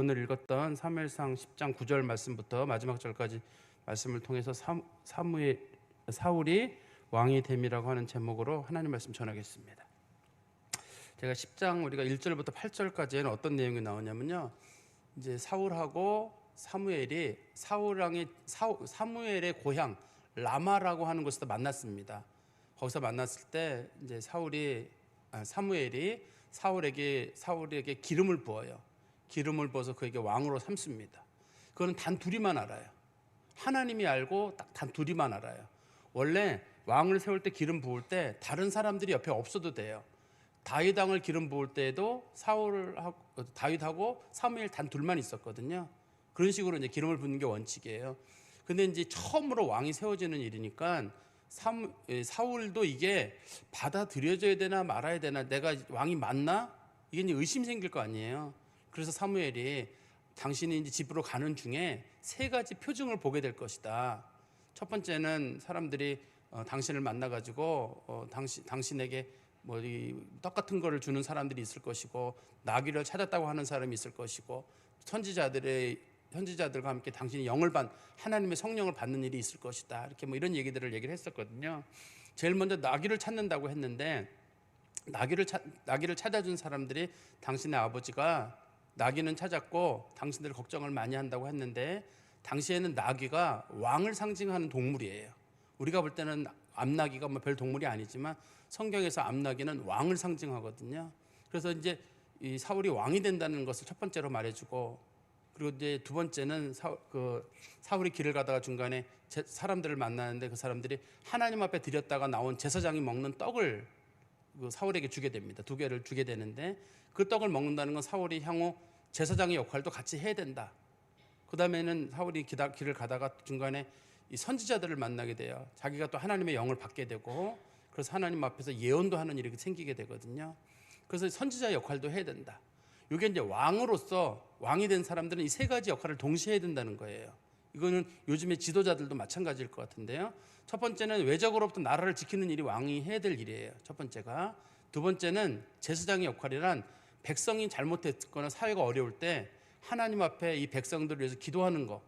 오늘 읽었던 사무엘상 10장 9절 말씀부터 마지막 절까지 말씀을 통해서 사울이 왕이 됨이라고 하는 제목으로 하나님 말씀 전하겠습니다. 제가 10장 우리가 1절부터 8절까지는 어떤 내용이 나오냐면요, 이제 사울하고 사무엘이 사무엘의 고향 라마라고 하는 곳에서 만났습니다. 거기서 만났을 때 이제 사무엘이 사울에게 기름을 부어요. 기름을 부어서 그에게 왕으로 삼습니다. 그거는 단 둘이만 알아요. 하나님이 알고 딱 단 둘이만 알아요. 원래 왕을 세울 때 기름 부을 때 다른 사람들이 옆에 없어도 돼요. 다윗 왕을 기름 부을 때에도 다윗하고 사무엘 단 둘만 있었거든요. 그런 식으로 이제 기름을 붓는 게 원칙이에요. 근데 이제 처음으로 왕이 세워지는 일이니까 사울도 이게 받아들여져야 되나 말아야 되나, 내가 왕이 맞나? 이게 이제 의심 생길 거 아니에요. 그래서 사무엘이 당신이 이제 집으로 가는 중에 세 가지 표징을 보게 될 것이다. 첫 번째는 사람들이 당신을 만나가지고 당신에게 이 떡 같은 거를 주는 사람들이 있을 것이고, 나귀를 찾았다고 하는 사람이 있을 것이고, 선지자들과 함께 당신이 하나님의 성령을 받는 일이 있을 것이다. 이렇게 이런 얘기를 했었거든요. 제일 먼저 나귀를 찾는다고 했는데, 나귀를 찾아준 사람들이 당신의 아버지가 나귀는 찾았고 당신들 걱정을 많이 한다고 했는데, 당시에는 나귀가 왕을 상징하는 동물이에요. 우리가 볼 때는 암나귀가 별 동물이 아니지만 성경에서 암나귀는 왕을 상징하거든요. 그래서 이제 이 사울이 왕이 된다는 것을 첫 번째로 말해주고, 그리고 이제 두 번째는 사울이 길을 가다가 중간에 사람들을 만나는데, 그 사람들이 하나님 앞에 드렸다가 나온 제사장이 먹는 떡을 사울에게 주게 됩니다. 2개를 주게 되는데, 그 떡을 먹는다는 건 사울이 향후 제사장의 역할도 같이 해야 된다. 그 다음에는 사울이 길을 가다가 중간에 이 선지자들을 만나게 돼요. 자기가 또 하나님의 영을 받게 되고, 그래서 하나님 앞에서 예언도 하는 일이 생기게 되거든요. 그래서 선지자의 역할도 해야 된다. 이게 이제 왕이 된 사람들은 이 세 가지 역할을 동시에 해야 된다는 거예요. 이거는 요즘의 지도자들도 마찬가지일 것 같은데요. 첫 번째는 외적으로부터 나라를 지키는 일이 왕이 해야 될 일이에요. 첫 번째가. 두 번째는 제사장의 역할이란 백성이 잘못했거나 사회가 어려울 때 하나님 앞에 이 백성들을 위해서 기도하는 거,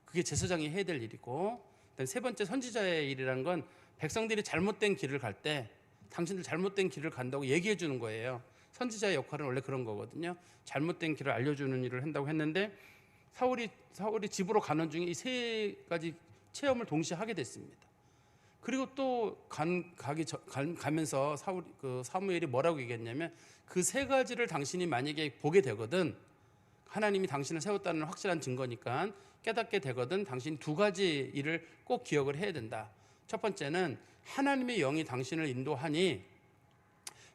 그게 제사장이 해야 될 일이고, 세 번째 선지자의 일이라는 건 백성들이 잘못된 길을 갈 때 당신들 잘못된 길을 간다고 얘기해 주는 거예요. 선지자의 역할은 원래 그런 거거든요. 잘못된 길을 알려주는 일을 한다고 했는데, 사울이 집으로 가는 중에 이 세 가지 체험을 동시에 하게 됐습니다. 그리고 또 가면서 사무엘이 뭐라고 얘기했냐면, 그 세 가지를 당신이 만약에 보게 되거든, 하나님이 당신을 세웠다는 확실한 증거니까 깨닫게 되거든, 당신이 두 가지 일을 꼭 기억을 해야 된다. 첫 번째는 하나님의 영이 당신을 인도하니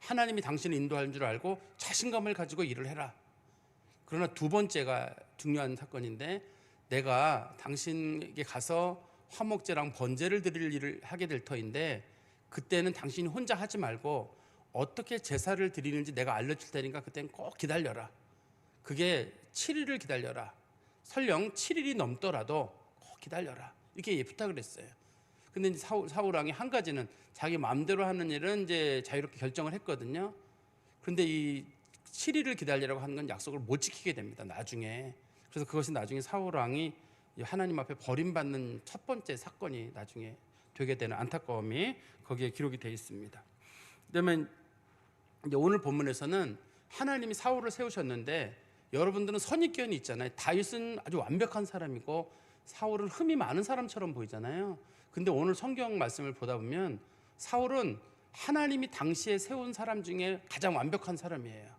하나님이 당신을 인도하는 줄 알고 자신감을 가지고 일을 해라. 그러나 두 번째가 중요한 사건인데, 내가 당신에게 가서 화목제랑 번제를 드릴 일을 하게 될 터인데, 그때는 당신이 혼자 하지 말고 어떻게 제사를 드리는지 내가 알려줄 테니까 그때는 꼭 기다려라. 그게 7일을 기다려라. 설령 7일이 넘더라도 꼭 기다려라. 이렇게 부탁을 했어요. 근데 이제 사울 왕이 한 가지는 자기 마음대로 하는 일은 이제 자유롭게 결정을 했거든요. 그런데 이 7일을 기다리라고 하는 건 약속을 못 지키게 됩니다, 나중에. 그래서 그것이 나중에 사울 왕이 하나님 앞에 버림받는 첫 번째 사건이 나중에 되게 되는 안타까움이 거기에 기록이 되어 있습니다. 그다음에 이제 오늘 본문에서는 하나님이 사울을 세우셨는데, 여러분들은 선입견이 있잖아요. 다윗은 아주 완벽한 사람이고 사울은 흠이 많은 사람처럼 보이잖아요. 근데 오늘 성경 말씀을 보다 보면 사울은 하나님이 당시에 세운 사람 중에 가장 완벽한 사람이에요.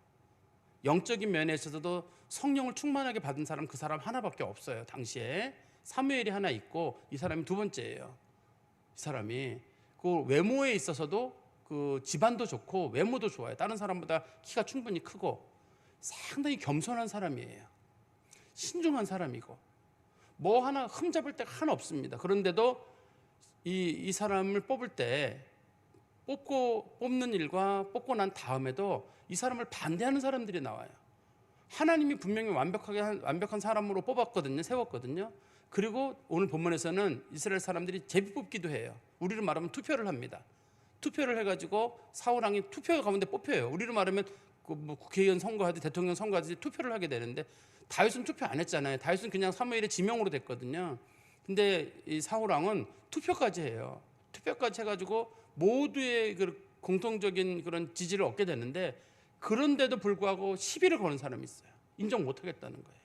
영적인 면에 있어서도 성령을 충만하게 받은 사람, 그 사람 하나밖에 없어요. 당시에 사무엘이 하나 있고, 이 사람이 두 번째예요. 이 사람이 그 외모에 있어서도 그 집안도 좋고 외모도 좋아요. 다른 사람보다 키가 충분히 크고 상당히 겸손한 사람이에요. 신중한 사람이고 뭐 하나 흠잡을 데가 하나 없습니다. 그런데도 이 사람을 뽑는 일과 뽑고 난 다음에도 이 사람을 반대하는 사람들이 나와요. 하나님이 분명히 완벽한 사람으로 세웠거든요. 그리고 오늘 본문에서는 이스라엘 사람들이 제비뽑기도 해요. 우리로 말하면 투표를 합니다. 투표를 해가지고 사울 왕이 투표 가운데 뽑혀요. 우리로 말하면 국회의원 선거하듯이 대통령 선거하듯이 투표를 하게 되는데, 다윗은 투표 안 했잖아요. 다윗은 그냥 사무엘의 지명으로 됐거든요. 근데 이 사울 왕은 투표까지 해요. 투표까지 해가지고 모두의 그 공통적인 그런 지지를 얻게 되는데, 그런데도 불구하고 시비를 거는 사람이 있어요. 인정 못 하겠다는 거예요.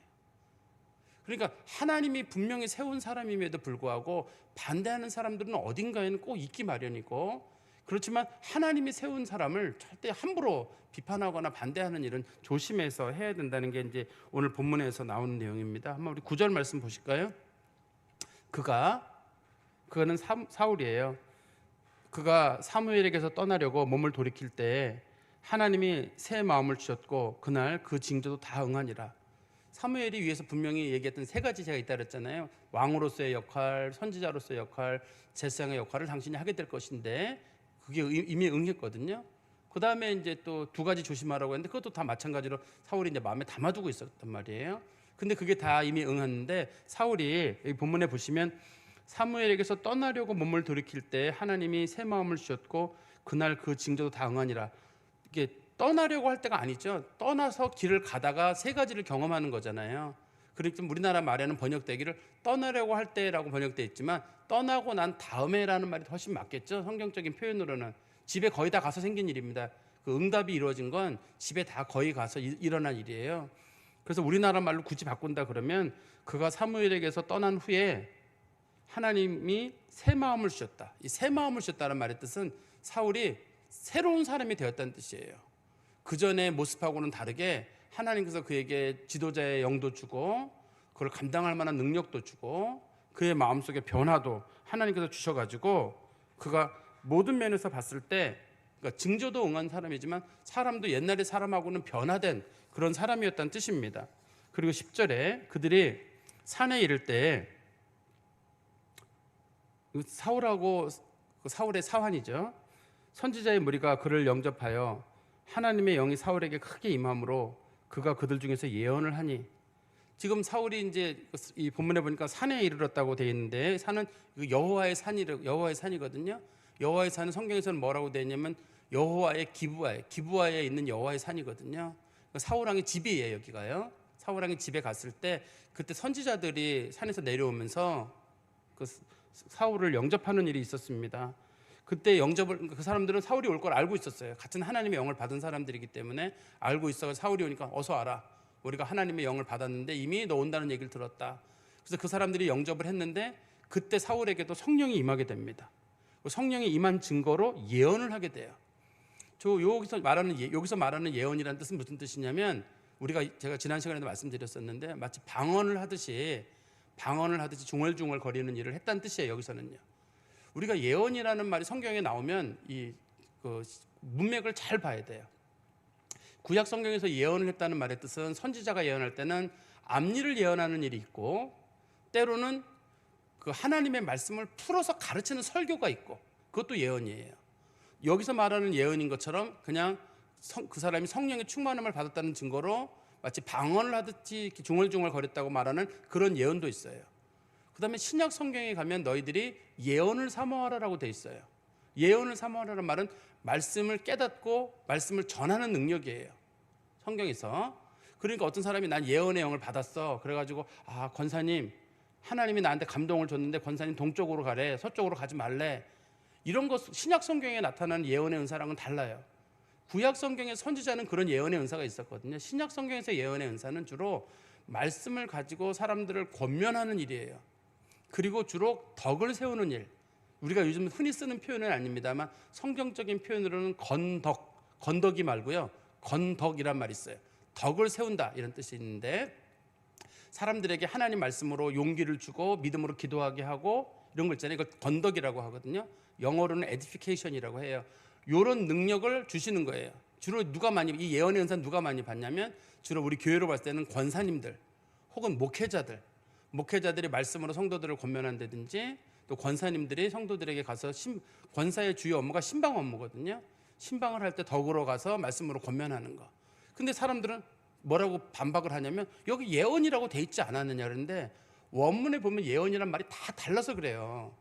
그러니까 하나님이 분명히 세운 사람임에도 불구하고 반대하는 사람들은 어딘가에는 꼭 있기 마련이고, 그렇지만 하나님이 세운 사람을 절대 함부로 비판하거나 반대하는 일은 조심해서 해야 된다는 게 이제 오늘 본문에서 나오는 내용입니다. 한번 우리 9절 말씀 보실까요? 그거는 사울이에요. 그가 사무엘에게서 떠나려고 몸을 돌이킬 때 하나님이 새 마음을 주셨고 그날 그 징조도 다 응하니라. 사무엘이 위에서 분명히 얘기했던 세 가지 제가 있다 그랬잖아요. 왕으로서의 역할, 선지자로서의 역할, 제사장의 역할을 당신이 하게 될 것인데 그게 이미 응했거든요. 그 다음에 이제 또 두 가지 조심하라고 했는데 그것도 다 마찬가지로 사울이 이제 마음에 담아두고 있었단 말이에요. 근데 그게 다 이미 응했는데 사울이 여기 본문에 보시면 사무엘에게서 떠나려고 몸을 돌이킬 때 하나님이 새 마음을 주셨고 그날 그 징조도 다 응하니라. 이게 떠나려고 할 때가 아니죠. 떠나서 길을 가다가 세 가지를 경험하는 거잖아요. 그러니까 우리나라 말에는 번역되기를 떠나려고 할 때라고 번역돼 있지만 떠나고 난 다음에라는 말이 훨씬 맞겠죠. 성경적인 표현으로는 집에 거의 다 가서 생긴 일입니다. 그 응답이 이루어진 건 집에 다 거의 가서 일어난 일이에요. 그래서 우리나라 말로 굳이 바꾼다 그러면 그가 사무엘에게서 떠난 후에 하나님이 새 마음을 주셨다. 이 새 마음을 주셨다는 말의 뜻은 사울이 새로운 사람이 되었다는 뜻이에요. 그 전의 모습하고는 다르게 하나님께서 그에게 지도자의 영도 주고 그걸 감당할 만한 능력도 주고 그의 마음속에 변화도 하나님께서 주셔가지고 그가 모든 면에서 봤을 때 그러니까 징조도 응한 사람이지만 사람도 옛날의 사람하고는 변화된 그런 사람이었다는 뜻입니다. 그리고 10절에 그들이 산에 이를 때 사울하고 사울의 사환이죠. 선지자의 무리가 그를 영접하여 하나님의 영이 사울에게 크게 임함으로 그가 그들 중에서 예언을 하니. 지금 사울이 이제 이 본문에 보니까 산에 이르렀다고 되어 있는데 산은 여호와의 산이거든요. 여호와의 산은 성경에서는 뭐라고 되어 있냐면 여호와의 기브아에 있는 여호와의 산이거든요. 사울 왕의 집이에요, 여기가요. 사울 왕의 집에 갔을 때 그때 선지자들이 산에서 내려오면서 그 사울을 영접하는 일이 있었습니다. 그때 그 사람들은 사울이 올 걸 알고 있었어요. 같은 하나님의 영을 받은 사람들이기 때문에 알고 있어서 사울이 오니까 어서 와라. 우리가 하나님의 영을 받았는데 이미 너 온다는 얘기를 들었다. 그래서 그 사람들이 영접을 했는데 그때 사울에게도 성령이 임하게 됩니다. 성령이 임한 증거로 예언을 하게 돼요. 여기서 말하는 예언이라는 뜻은 무슨 뜻이냐면 제가 지난 시간에도 말씀드렸었는데 마치 방언을 하듯이 중얼중얼 거리는 일을 했다는 뜻이에요. 여기서는요. 우리가 예언이라는 말이 성경에 나오면 그 문맥을 잘 봐야 돼요. 구약 성경에서 예언을 했다는 말의 뜻은 선지자가 예언할 때는 앞일을 예언하는 일이 있고 때로는 그 하나님의 말씀을 풀어서 가르치는 설교가 있고 그것도 예언이에요. 여기서 말하는 예언인 것처럼 그냥 그 사람이 성령의 충만함을 받았다는 증거로 마치 방언을 하듯이 중얼중얼 거렸다고 말하는 그런 예언도 있어요. 그 다음에 신약 성경에 가면 너희들이 예언을 사모하라라고 돼 있어요. 예언을 사모하라는 말은 말씀을 깨닫고 말씀을 전하는 능력이에요. 성경에서. 그러니까 어떤 사람이 난 예언의 영을 받았어. 그래가지고 권사님 하나님이 나한테 감동을 줬는데 권사님 동쪽으로 가래, 서쪽으로 가지 말래. 이런 것 신약 성경에 나타나는 예언의 은사랑은 달라요. 구약 성경의 선지자는 그런 예언의 은사가 있었거든요. 신약 성경에서 예언의 은사는 주로 말씀을 가지고 사람들을 권면하는 일이에요. 그리고 주로 덕을 세우는 일. 우리가 요즘 흔히 쓰는 표현은 아닙니다만 성경적인 표현으로는 건덕이 말고요. 건덕이란 말이 있어요. 덕을 세운다 이런 뜻이 있는데 사람들에게 하나님 말씀으로 용기를 주고 믿음으로 기도하게 하고 이런 거 있잖아요. 이걸 건덕이라고 하거든요. 영어로는 edification이라고 해요. 이런 능력을 주시는 거예요. 주로 이 예언의 은사는 누가 많이 받냐면 주로 우리 교회로 봤을 때는 권사님들 혹은 목회자들이 말씀으로 성도들을 권면한다든지 또 권사님들이 성도들에게 가서 권사의 주요 업무가 신방 업무거든요. 신방을 할 때 덕으로 가서 말씀으로 권면하는 거. 근데 사람들은 뭐라고 반박을 하냐면 여기 예언이라고 돼 있지 않았느냐 그러는데 원문에 보면 예언이란 말이 다 달라서 그래요.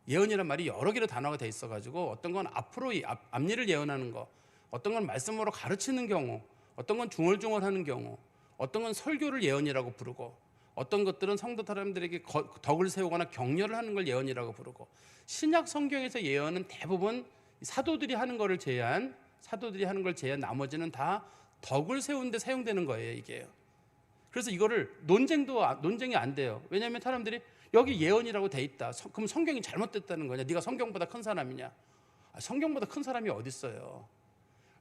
예언이란 말이 여러 개로 단어가 돼 있어가지고 어떤 건 앞일을 예언하는 거, 어떤 건 말씀으로 가르치는 경우, 어떤 건 중얼중얼하는 경우, 어떤 건 설교를 예언이라고 부르고, 어떤 것들은 성도 사람들에게 덕을 세우거나 격려를 하는 걸 예언이라고 부르고, 신약 성경에서 예언은 대부분 사도들이 하는 걸 제한 나머지는 다 덕을 세우는데 사용되는 거예요, 이게요. 그래서 이거를 논쟁이 안 돼요. 왜냐하면 사람들이 여기 예언이라고 돼 있다. 그럼 성경이 잘못됐다는 거냐? 네가 성경보다 큰 사람이냐? 성경보다 큰 사람이 어디 있어요?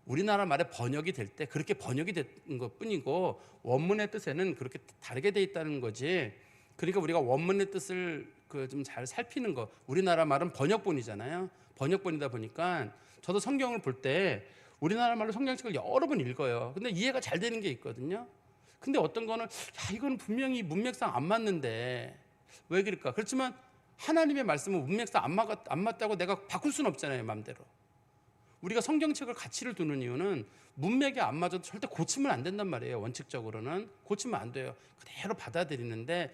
우리나라 말에 번역이 될 때 그렇게 번역이 된 것뿐이고 원문의 뜻에는 그렇게 다르게 돼 있다는 거지. 그러니까 우리가 원문의 뜻을 좀 잘 살피는 거. 우리나라 말은 번역본이잖아요. 번역본이다 보니까 저도 성경을 볼 때 우리나라 말로 성경책을 여러 번 읽어요. 근데 이해가 잘 되는 게 있거든요. 근데 어떤 거는 이건 분명히 문맥상 안 맞는데 왜 그럴까? 그렇지만 하나님의 말씀은 문맥상 안 맞다고 내가 바꿀 수는 없잖아요, 마음대로. 우리가 성경책을 가치를 두는 이유는 문맥이 안 맞아도 절대 고치면 안 된단 말이에요. 원칙적으로는 고치면 안 돼요. 그대로 받아들이는데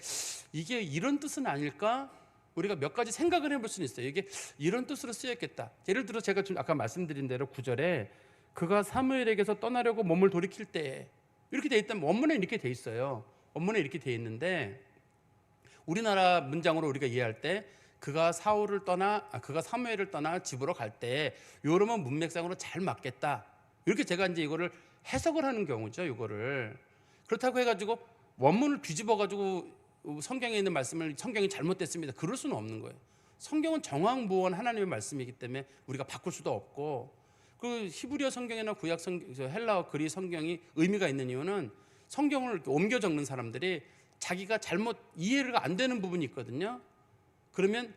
이게 이런 뜻은 아닐까? 우리가 몇 가지 생각을 해볼 수는 있어요. 이게 이런 뜻으로 쓰였겠다. 예를 들어 제가 좀 아까 말씀드린 대로 9절에 그가 사무엘에게서 떠나려고 몸을 돌이킬 때 이렇게 돼 있다면 원문에 이렇게 돼 있어요. 원문에 이렇게 돼 있는데 우리나라 문장으로 우리가 이해할 때 그가 사무엘을 떠나 집으로 갈 때 요러면 문맥상으로 잘 맞겠다. 이렇게 제가 이제 이거를 해석을 하는 경우죠. 이거를 그렇다고 해가지고 원문을 뒤집어가지고 성경에 있는 말씀을 성경이 잘못됐습니다. 그럴 수는 없는 거예요. 성경은 정황무원 하나님의 말씀이기 때문에 우리가 바꿀 수도 없고 그 히브리어 성경이나 구약 성경, 헬라어 그리 성경이 의미가 있는 이유는 성경을 옮겨 적는 사람들이 자기가 잘못 이해가 안 되는 부분이 있거든요. 그러면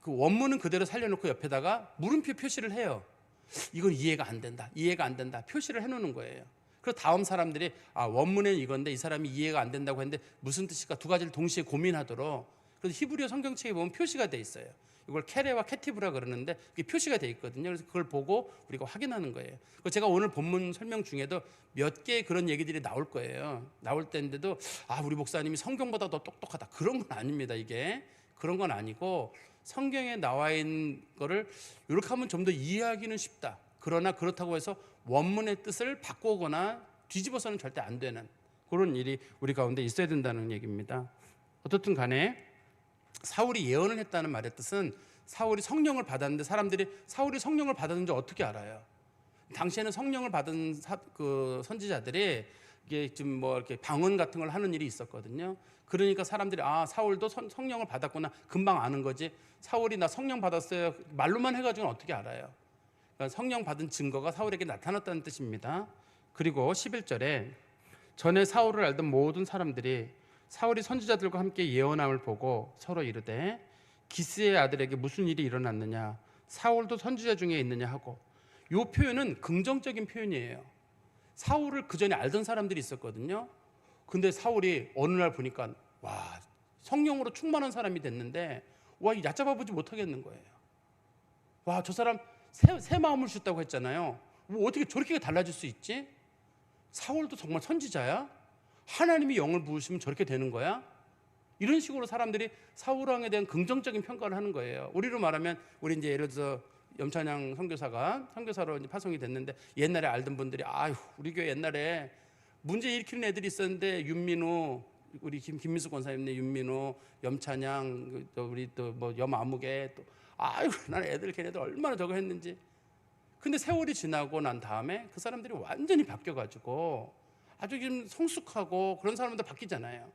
그 원문은 그대로 살려놓고 옆에다가 물음표 표시를 해요. 이건 이해가 안 된다. 표시를 해놓는 거예요. 그리고 다음 사람들이 원문은 이건데 이 사람이 이해가 안 된다고 했는데 무슨 뜻일까 두 가지를 동시에 고민하도록. 그래서 히브리어 성경책에 보면 표시가 돼 있어요. 이걸 케레와 케티브라 그러는데 그게 표시가 돼 있거든요. 그래서 그걸 보고 우리가 확인하는 거예요. 제가 오늘 본문 설명 중에도 몇 개의 그런 얘기들이 나올 거예요. 나올 때인데도 우리 목사님이 성경보다 더 똑똑하다. 그런 건 아닙니다. 이게 그런 건 아니고 성경에 나와 있는 거를 이렇게 하면 좀 더 이해하기는 쉽다. 그러나 그렇다고 해서 원문의 뜻을 바꾸거나 뒤집어서는 절대 안 되는 그런 일이 우리 가운데 있어야 된다는 얘기입니다. 어떻든 간에 사울이 예언을 했다는 말의 뜻은 사울이 성령을 받았는데 사람들이 사울이 성령을 받았는지 어떻게 알아요? 당시에는 성령을 받은 그 선지자들이 이게 좀 뭐 이렇게 방언 같은 걸 하는 일이 있었거든요. 그러니까 사람들이 사울도 성령을 받았구나 금방 아는 거지. 사울이 나 성령 받았어요 말로만 해가지고는 어떻게 알아요? 그러니까 성령 받은 증거가 사울에게 나타났다는 뜻입니다. 그리고 11절에 전에 사울을 알던 모든 사람들이 사울이 선지자들과 함께 예언함을 보고 서로 이르되 기스의 아들에게 무슨 일이 일어났느냐 사울도 선지자 중에 있느냐 하고 이 표현은 긍정적인 표현이에요. 사울을 그 전에 알던 사람들이 있었거든요. 근데 사울이 어느 날 보니까 성령으로 충만한 사람이 됐는데 얕잡아 보지 못하겠는 거예요. 저 사람 새 마음을 주셨다고 했잖아요. 어떻게 저렇게 달라질 수 있지? 사울도 정말 선지자야? 하나님이 영을 부으시면 저렇게 되는 거야? 이런 식으로 사람들이 사울 왕에 대한 긍정적인 평가를 하는 거예요. 우리로 말하면 우리 이제 예를 들어서 염찬양 선교사로 이제 파송이 됐는데 옛날에 알던 분들이 우리 교회 옛날에 문제 일으키는 애들이 있었는데 윤민우 우리 김민수 권사님네 윤민우 염찬양 우리 또 뭐 염아무개 또 난 걔네들 얼마나 저거 했는지. 근데 세월이 지나고 난 다음에 그 사람들이 완전히 바뀌어가지고 아주 좀 성숙하고 그런 사람들 바뀌잖아요.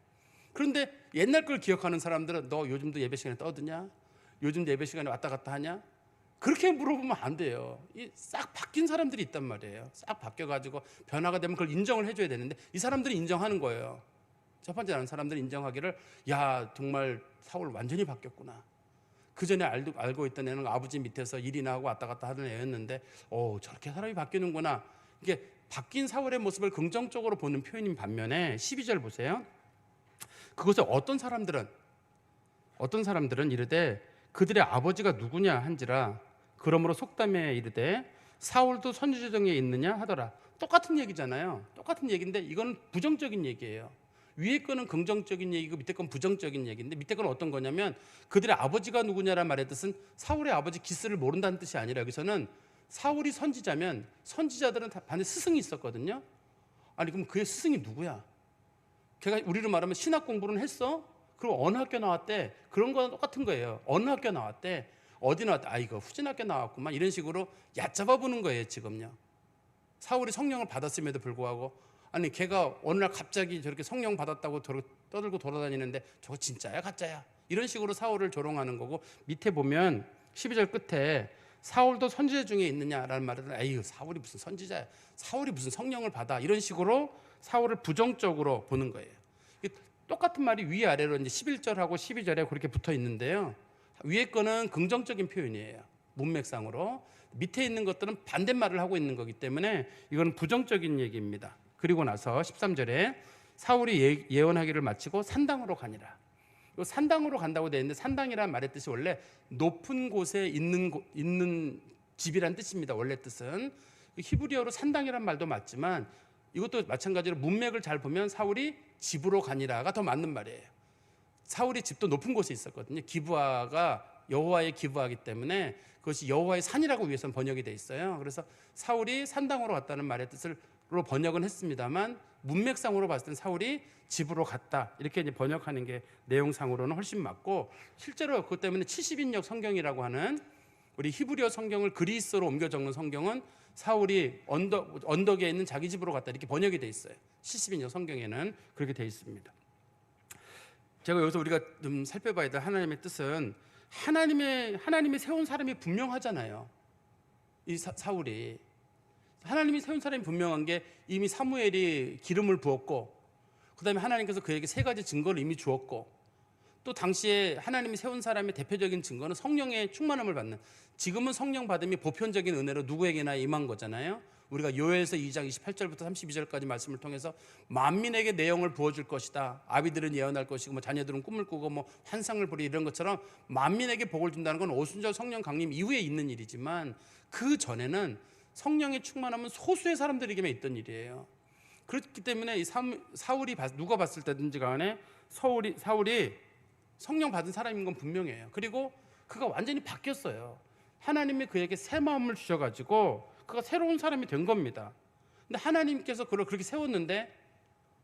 그런데 옛날 걸 기억하는 사람들은 너 요즘도 예배 시간에 떠드냐? 요즘도 예배 시간에 왔다 갔다 하냐? 그렇게 물어보면 안 돼요. 싹 바뀐 사람들이 있단 말이에요. 싹 바뀌어가지고 변화가 되면 그걸 인정을 해줘야 되는데 이 사람들이 인정하는 거예요. 첫 번째 아는 사람들이 인정하기를 정말 사울 완전히 바뀌었구나. 그 전에 알고 있던 애는 아버지 밑에서 일이나 하고 왔다 갔다 하던 애였는데 저렇게 사람이 바뀌는구나. 이게 바뀐 사울의 모습을 긍정적으로 보는 표현인 반면에 12절 보세요. 그것을 어떤 사람들은 이르되 그들의 아버지가 누구냐 한지라 그러므로 속담에 이르되 사울도 선지자 중에 있느냐 하더라. 똑같은 얘기잖아요. 똑같은 얘기인데 이건 부정적인 얘기예요. 위에 거는 긍정적인 얘기고 밑에 건 부정적인 얘기인데 밑에 건 어떤 거냐면 그들의 아버지가 누구냐라는 말의 뜻은 사울의 아버지 기스를 모른다는 뜻이 아니라 여기서는 사울이 선지자면 선지자들은 다 반드시 스승이 있었거든요. 그럼 그의 스승이 누구야? 걔가 우리로 말하면 신학 공부는 했어? 그럼 어느 학교 나왔대? 그런 거랑 똑같은 거예요. 어느 학교 나왔대? 어디 나왔대? 아, 이거 후진학교 나왔구만. 이런 식으로 얕잡아 보는 거예요, 지금요. 사울이 성령을 받았음에도 불구하고, 아니 걔가 어느 날 갑자기 저렇게 성령 받았다고 떠들고 돌아다니는데 저거 진짜야 가짜야? 이런 식으로 사울을 조롱하는 거고, 밑에 보면 12절 끝에 사울도 선지자 중에 있느냐라는 말은, 에이, 사울이 무슨 선지자야? 사울이 무슨 성령을 받아? 이런 식으로 사울을 부정적으로 보는 거예요. 똑같은 말이 위아래로 이제 11절하고 12절에 그렇게 붙어 있는데요. 위에 거는 긍정적인 표현이에요. 문맥상으로. 밑에 있는 것들은 반대말을 하고 있는 거기 때문에 이건 부정적인 얘기입니다. 그리고 나서 13절에 사울이 예언하기를 마치고 산당으로 가니라. 산당으로 간다고 되어 있는데, 산당이라는 말의 뜻이 원래 높은 곳에 있는 집이란 뜻입니다. 원래 뜻은 히브리어로 산당이란 말도 맞지만, 이것도 마찬가지로 문맥을 잘 보면 사울이 집으로 가니라가 더 맞는 말이에요. 사울이 집도 높은 곳에 있었거든요. 기브아가 여호와의 기브아이기 때문에 그것이 여호와의 산이라고 위에서는 번역이 돼 있어요. 그래서 사울이 산당으로 갔다는 말의 뜻으로 번역은 했습니다만, 문맥상으로 봤을 땐 사울이 집으로 갔다 이렇게 이제 번역하는 게 내용상으로는 훨씬 맞고, 실제로 그것 때문에 70인역 성경이라고 하는 우리 히브리어 성경을 그리스어로 옮겨 적는 성경은 사울이 언덕에 있는 자기 집으로 갔다 이렇게 번역이 돼 있어요. 70인역 성경에는 그렇게 돼 있습니다. 제가 여기서 우리가 좀 살펴봐야 될 하나님의 뜻은, 하나님이 세운 사람이 분명하잖아요. 이 사울이 하나님이 세운 사람이 분명한 게, 이미 사무엘이 기름을 부었고, 그 다음에 하나님께서 그에게 3가지 증거를 이미 주었고, 또 당시에 하나님이 세운 사람의 대표적인 증거는 성령의 충만함을 받는, 지금은 성령 받음이 보편적인 은혜로 누구에게나 임한 거잖아요. 우리가 요엘서 2장 28절부터 32절까지 말씀을 통해서 만민에게 내용을 부어줄 것이다, 아비들은 예언할 것이고 뭐 자녀들은 꿈을 꾸고 뭐 환상을 보리, 이런 것처럼 만민에게 복을 준다는 건 오순절 성령 강림 이후에 있는 일이지만, 그 전에는 성령의 충만함은 소수의 사람들에게만 있던 일이에요. 그렇기 때문에 이 사울이 누가 봤을 때든지 간에 사울이 성령 받은 사람인 건 분명해요. 그리고 그가 완전히 바뀌었어요. 하나님이 그에게 새 마음을 주셔가지고 그가 새로운 사람이 된 겁니다. 근데 하나님께서 그를 그렇게 세웠는데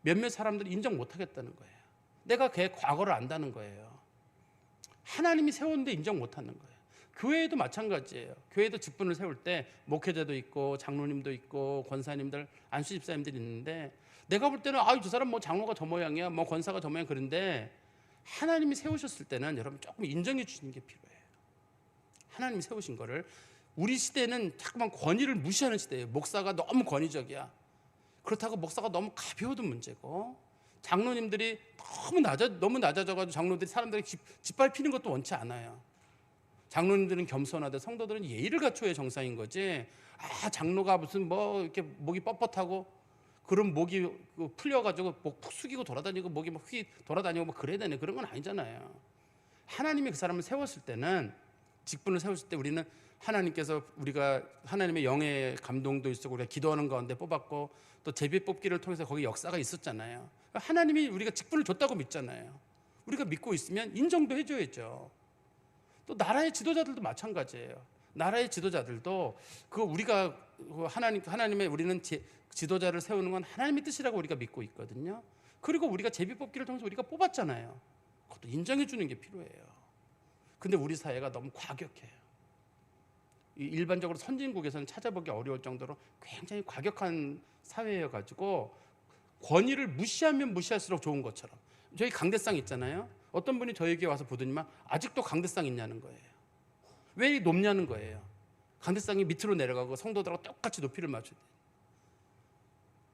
몇몇 사람들이 인정 못하겠다는 거예요. 내가 그의 과거를 안다는 거예요. 하나님이 세웠는데 인정 못하는 거예요. 교회에도 마찬가지예요. 교회도 직분을 세울 때 목회자도 있고 장로님도 있고 권사님들, 안수 집사님들이 있는데, 내가 볼 때는 저 사람 뭐 장로가 저 모양이야, 뭐 권사가 저 모양, 그런데 하나님이 세우셨을 때는 여러분 조금 인정해 주시는 게 필요해요. 하나님이 세우신 거를. 우리 시대는 자꾸만 권위를 무시하는 시대예요. 목사가 너무 권위적이야. 그렇다고 목사가 너무 가벼워도 문제고, 장로님들이 너무 낮아져가지고 장로들이 사람들이 짓밟히는 것도 원치 않아요. 장로님들은 겸손하되 성도들은 예의를 갖춰야 정상인 거지. 장로가 무슨 뭐 이렇게 목이 뻣뻣하고, 그런 목이 풀려가지고 목 푹 숙이고 돌아다니고 목이 막 휘 돌아다니고 뭐 그래야 되네, 그런 건 아니잖아요. 하나님이 그 사람을 세웠을 때는, 직분을 세웠을 때 우리는 하나님께서, 우리가 하나님의 영의 감동도 있었고 우리가 기도하는 가운데 뽑았고, 또 제비 뽑기를 통해서 거기 역사가 있었잖아요. 하나님이 우리가 직분을 줬다고 믿잖아요. 우리가 믿고 있으면 인정도 해줘야죠. 또 나라의 지도자들도 마찬가지예요. 나라의 지도자들도 우리가 하나님의 우리는 지도자를 세우는 건 하나님의 뜻이라고 우리가 믿고 있거든요. 그리고 우리가 제비 뽑기를 통해서 우리가 뽑았잖아요. 그것도 인정해 주는 게 필요해요. 근데 우리 사회가 너무 과격해요. 일반적으로 선진국에서는 찾아보기 어려울 정도로 굉장히 과격한 사회여가지고, 권위를 무시하면 무시할수록 좋은 것처럼. 저희 강대상 있잖아요. 어떤 분이 저에게 와서 보더니만 아직도 강대상 있냐는 거예요. 왜 높냐는 거예요. 강대상이 밑으로 내려가고 성도들하고 똑같이 높이를 맞춰야 돼요.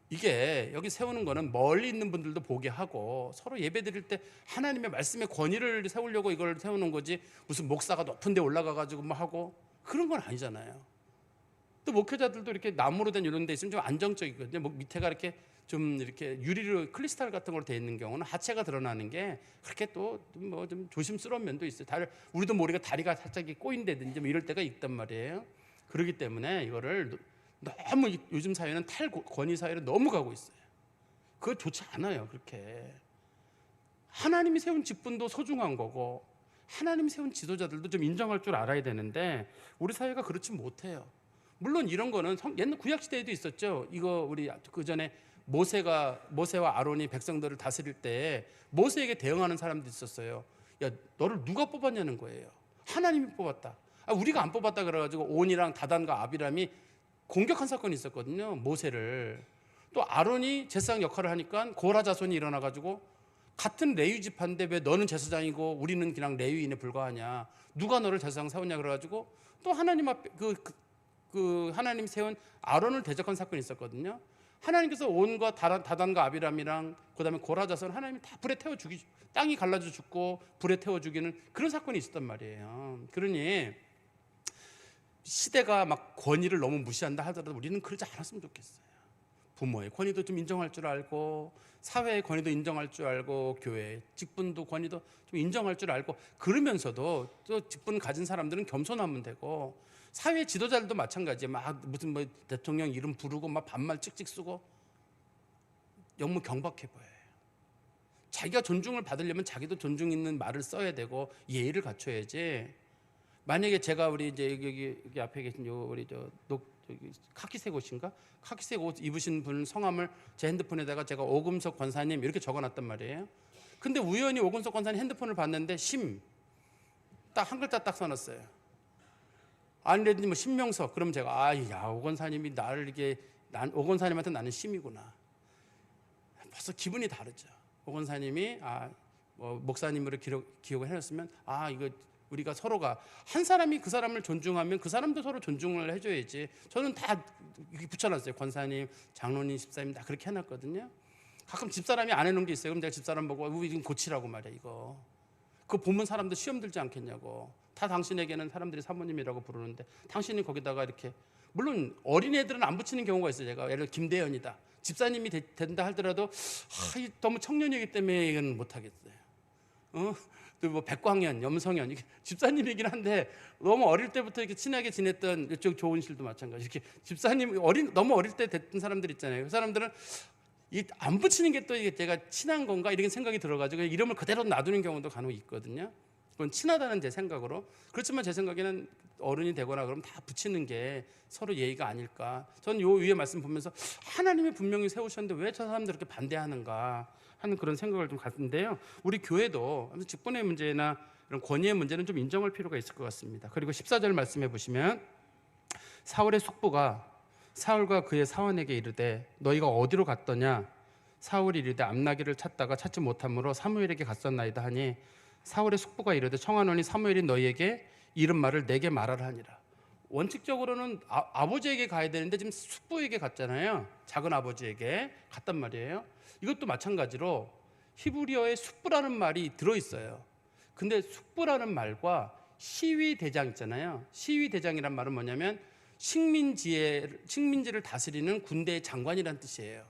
이게 여기 세우는 거는 멀리 있는 분들도 보게 하고, 서로 예배 드릴 때 하나님의 말씀의 권위를 세우려고 이걸 세우는 거지, 무슨 목사가 높은 데 올라가가지고 뭐 하고 그런 건 아니잖아요. 또 목회자들도 이렇게 나무로 된 이런 데 있으면 좀 안정적이거든요. 밑에가 이렇게 좀 이렇게 유리로 크리스탈 같은 걸로 돼 있는 경우는 하체가 드러나는 게 그렇게 또 뭐 좀 조심스러운 면도 있어요. 우리도 모르게 다리가 살짝 꼬인다든지 뭐 이럴 때가 있단 말이에요. 그렇기 때문에 이거를 너무, 요즘 사회는 탈권위 사회로 너무 가고 있어요. 그거 좋지 않아요. 그렇게 하나님이 세운 직분도 소중한 거고, 하나님이 세운 지도자들도 좀 인정할 줄 알아야 되는데, 우리 사회가 그렇지 못해요. 물론 이런 거는 옛날 구약 시대에도 있었죠. 이거 우리 그 전에 모세와 아론이 백성들을 다스릴 때 모세에게 대응하는 사람들이 있었어요. 야, 너를 누가 뽑았냐는 거예요. 하나님이 뽑았다. 우리가 안 뽑았다 그래가지고 온이랑 다단과 아비람이 공격한 사건이 있었거든요. 모세를. 또 아론이 제사장 역할을 하니까 고라 자손이 일어나가지고 같은 레위 지파인데 왜 너는 제사장이고 우리는 그냥 레위인에 불과하냐? 누가 너를 제사장 세웠냐 그래가지고 또 하나님 앞에 하나님 세운 아론을 대적한 사건이 있었거든요. 하나님께서 온과 다단과 아비람이랑 그다음에 고라 자손 하나님이 다 불에 태워 죽이, 땅이 갈라져 죽고 불에 태워 죽이는 그런 사건이 있었단 말이에요. 그러니 시대가 막 권위를 너무 무시한다 하더라도 우리는 그러지 않았으면 좋겠어요. 부모의 권위도 좀 인정할 줄 알고, 사회의 권위도 인정할 줄 알고, 교회 직분도 권위도 좀 인정할 줄 알고, 그러면서도 또 직분 가진 사람들은 겸손하면 되고, 사회 지도자들도 마찬가지예요. 막 무슨 뭐 대통령 이름 부르고 막 반말 찍찍 쓰고 너무 경박해 보여요. 자기가 존중을 받으려면 자기도 존중 있는 말을 써야 되고 예의를 갖춰야지. 만약에 제가 우리 이제 여기 앞에 계신 우리 여기 카키색 옷인가? 카키색 옷 입으신 분 성함을 제 핸드폰에다가 제가 오금석 권사님 이렇게 적어놨단 말이에요. 근데 우연히 오금석 권사님 핸드폰을 봤는데 딱 한 글자 딱 써놨어요. 아니라든지 뭐 신명석. 그럼 제가 오 권사님이 나를 이렇게 오 권사님한테 나는 심이구나. 벌써 기분이 다르죠. 오 권사님이 목사님으로 기억을 해놨으면 이거 우리가 서로가 한 사람이 그 사람을 존중하면 그 사람도 서로 존중을 해줘야지. 저는 다 붙여놨어요. 권사님, 장로님, 집사님 다 그렇게 해놨거든요. 가끔 집사람이 안 해놓은 게 있어요. 그럼 제가 집사람 보고 우리 지금 고치라고 말이야 이거. 그거 보면 사람들 시험 들지 않겠냐고. 다 당신에게는 사람들이 사모님이라고 부르는데 당신이 거기다가 이렇게, 물론 어린애들은 안 붙이는 경우가 있어요. 제가 예를 들어 김대현이다. 집사님이 된다 하더라도 너무 청년이기 때문에 이건 못하겠어요. 또 뭐 백광현, 염성현 이게 집사님이긴 한데 너무 어릴 때부터 이렇게 친하게 지냈던 이쪽 조은실도 마찬가지. 이렇게 집사님 너무 어릴 때 됐던 사람들 있잖아요. 그 사람들은 안 붙이는 게 또 이게 제가 친한 건가 이런 생각이 들어가지고 이름을 그대로 놔두는 경우도 간혹 있거든요. 그건 친하다는 제 생각으로. 그렇지만 제 생각에는 어른이 되거나 그러면 다 붙이는 게 서로 예의가 아닐까. 저는 요 위에 말씀 보면서 하나님이 분명히 세우셨는데 왜 저 사람들 이렇게 반대하는가 하는 그런 생각을 좀 갖는데요. 우리 교회도 직분의 문제나 이런 권위의 문제는 좀 인정할 필요가 있을 것 같습니다. 그리고 14절 말씀해 보시면 사울의 숙부가 사울과 그의 사원에게 이르되 너희가 어디로 갔더냐? 사울이 이르되 암나기를 찾다가 찾지 못함으로 사무엘에게 갔었나이다 하니 사울의 숙부가 이르되 청하노니 사무엘이 너희에게 이른 말을 내게 말하라 하니라. 원칙적으로는 아버지에게 가야 되는데 지금 숙부에게 갔잖아요. 작은 아버지에게 갔단 말이에요. 이것도 마찬가지로 히브리어에 숙부라는 말이 들어있어요. 근데 숙부라는 말과 시위대장 있잖아요. 시위대장이란 말은 뭐냐면 식민지를 다스리는 군대의 장관이라는 뜻이에요.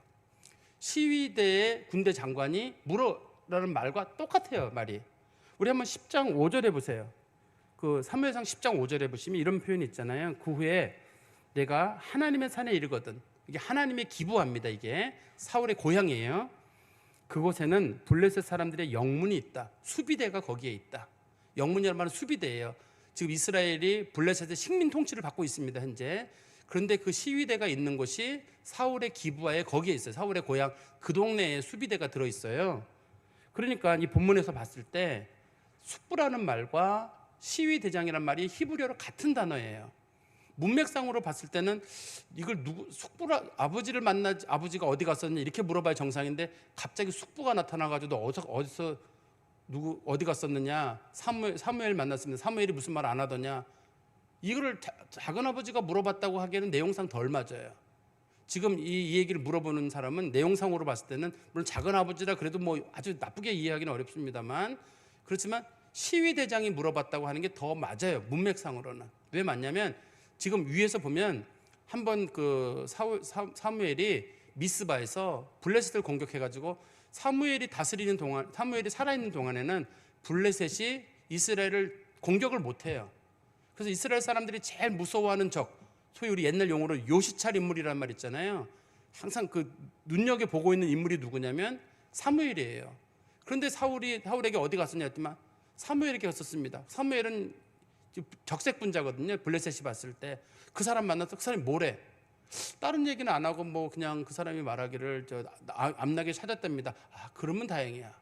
시위대의 군대 장관이 물어라는 말과 똑같아요. 말이. 우리 한번 10장 5절에 보세요. 그 사무엘상 10장 5절에 보시면 이런 표현이 있잖아요. 그 후에 내가 하나님의 산에 이르거든. 이게 하나님의 기부합니다. 이게 사울의 고향이에요. 그곳에는 블레셋 사람들의 영문이 있다. 수비대가 거기에 있다. 영문이라는 말은 수비대예요. 지금 이스라엘이 블레셋의 식민 통치를 받고 있습니다. 현재. 그런데 그 시위대가 있는 곳이 사울의 기부하에 거기에 있어요. 사울의 고향 그 동네에 수비대가 들어있어요. 그러니까 이 본문에서 봤을 때 숙부라는 말과 시위대장이란 말이 히브리어로 같은 단어예요. 문맥상으로 봤을 때는 이걸 숙부라 아버지를 만나지 아버지가 어디 갔었냐 이렇게 물어봐야 정상인데 갑자기 숙부가 나타나가지고 너 어디 갔었느냐? 사무엘 만났습니다. 사무엘이 무슨 말 안 하더냐? 이거를 작은 아버지가 물어봤다고 하기에는 내용상 덜 맞아요. 지금 이 얘기를 물어보는 사람은 내용상으로 봤을 때는 물론 작은 아버지라 그래도 뭐 아주 나쁘게 이해하기는 어렵습니다만, 그렇지만 시위대장이 물어봤다고 하는 게 더 맞아요. 문맥상으로는. 왜 맞냐면 지금 위에서 보면 한번 그 사무엘이 미스바에서 블레셋을 공격해가지고 사무엘이 살아있는 동안에는 블레셋이 이스라엘을 공격을 못해요. 그래서 이스라엘 사람들이 제일 무서워하는 적, 소위 우리 옛날 용어로 요시찰 인물이라는 말 있잖아요. 항상 그 눈여겨보고 있는 인물이 누구냐면 사무엘이에요. 그런데 사울에게 어디 갔었냐 했더만 사무엘에게 갔었습니다. 사무엘은 적색 분자거든요. 블레셋이 봤을 때 그 사람 만나서 그 사람이 뭐래? 다른 얘기는 안 하고 뭐 그냥 그 사람이 말하기를 암나귀 찾았답니다. 아, 그러면 다행이야.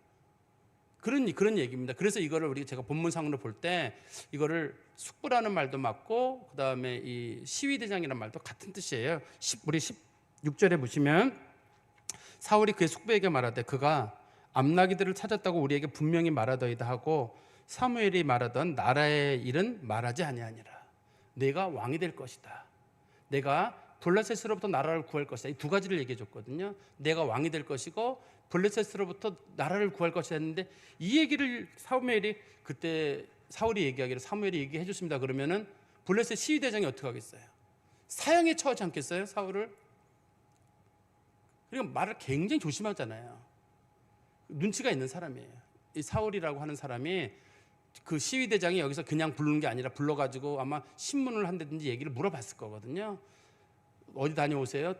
그런 얘기입니다. 그래서 이거를 제가 본문상으로 볼 때 이거를 숙부라는 말도 맞고 그다음에 이 시위대장이라는 말도 같은 뜻이에요. 우리 16절에 보시면 사울이 그의 숙부에게 말하되 그가 암나귀들을 찾았다고 우리에게 분명히 말하더이다 하고 사무엘이 말하던 나라의 일은 말하지 아니하니라. 내가 왕이 될 것이다. 내가 블레셋으로부터 나라를 구할 것이다. 이 두 가지를 얘기해 줬거든요. 내가 왕이 될 것이고 블레셋으로부터 나라를 구할 것이다 했는데 이 얘기를 사무엘이 그때 사울이 얘기하기를 사무엘이 얘기해 줬습니다. 그러면은 블레셋 시위대장이 어떻게 하겠어요? 사형에 처하지 않겠어요? 사울을? 그러니까 말을 굉장히 조심하잖아요. 눈치가 있는 사람이에요. 이 사울이라고 하는 사람이 그 시위대장이 여기서 그냥 부르는 게 아니라 불러가지고 아마 신문을 한다든지 얘기를 물어봤을 거거든요. 어디 다녀오세요?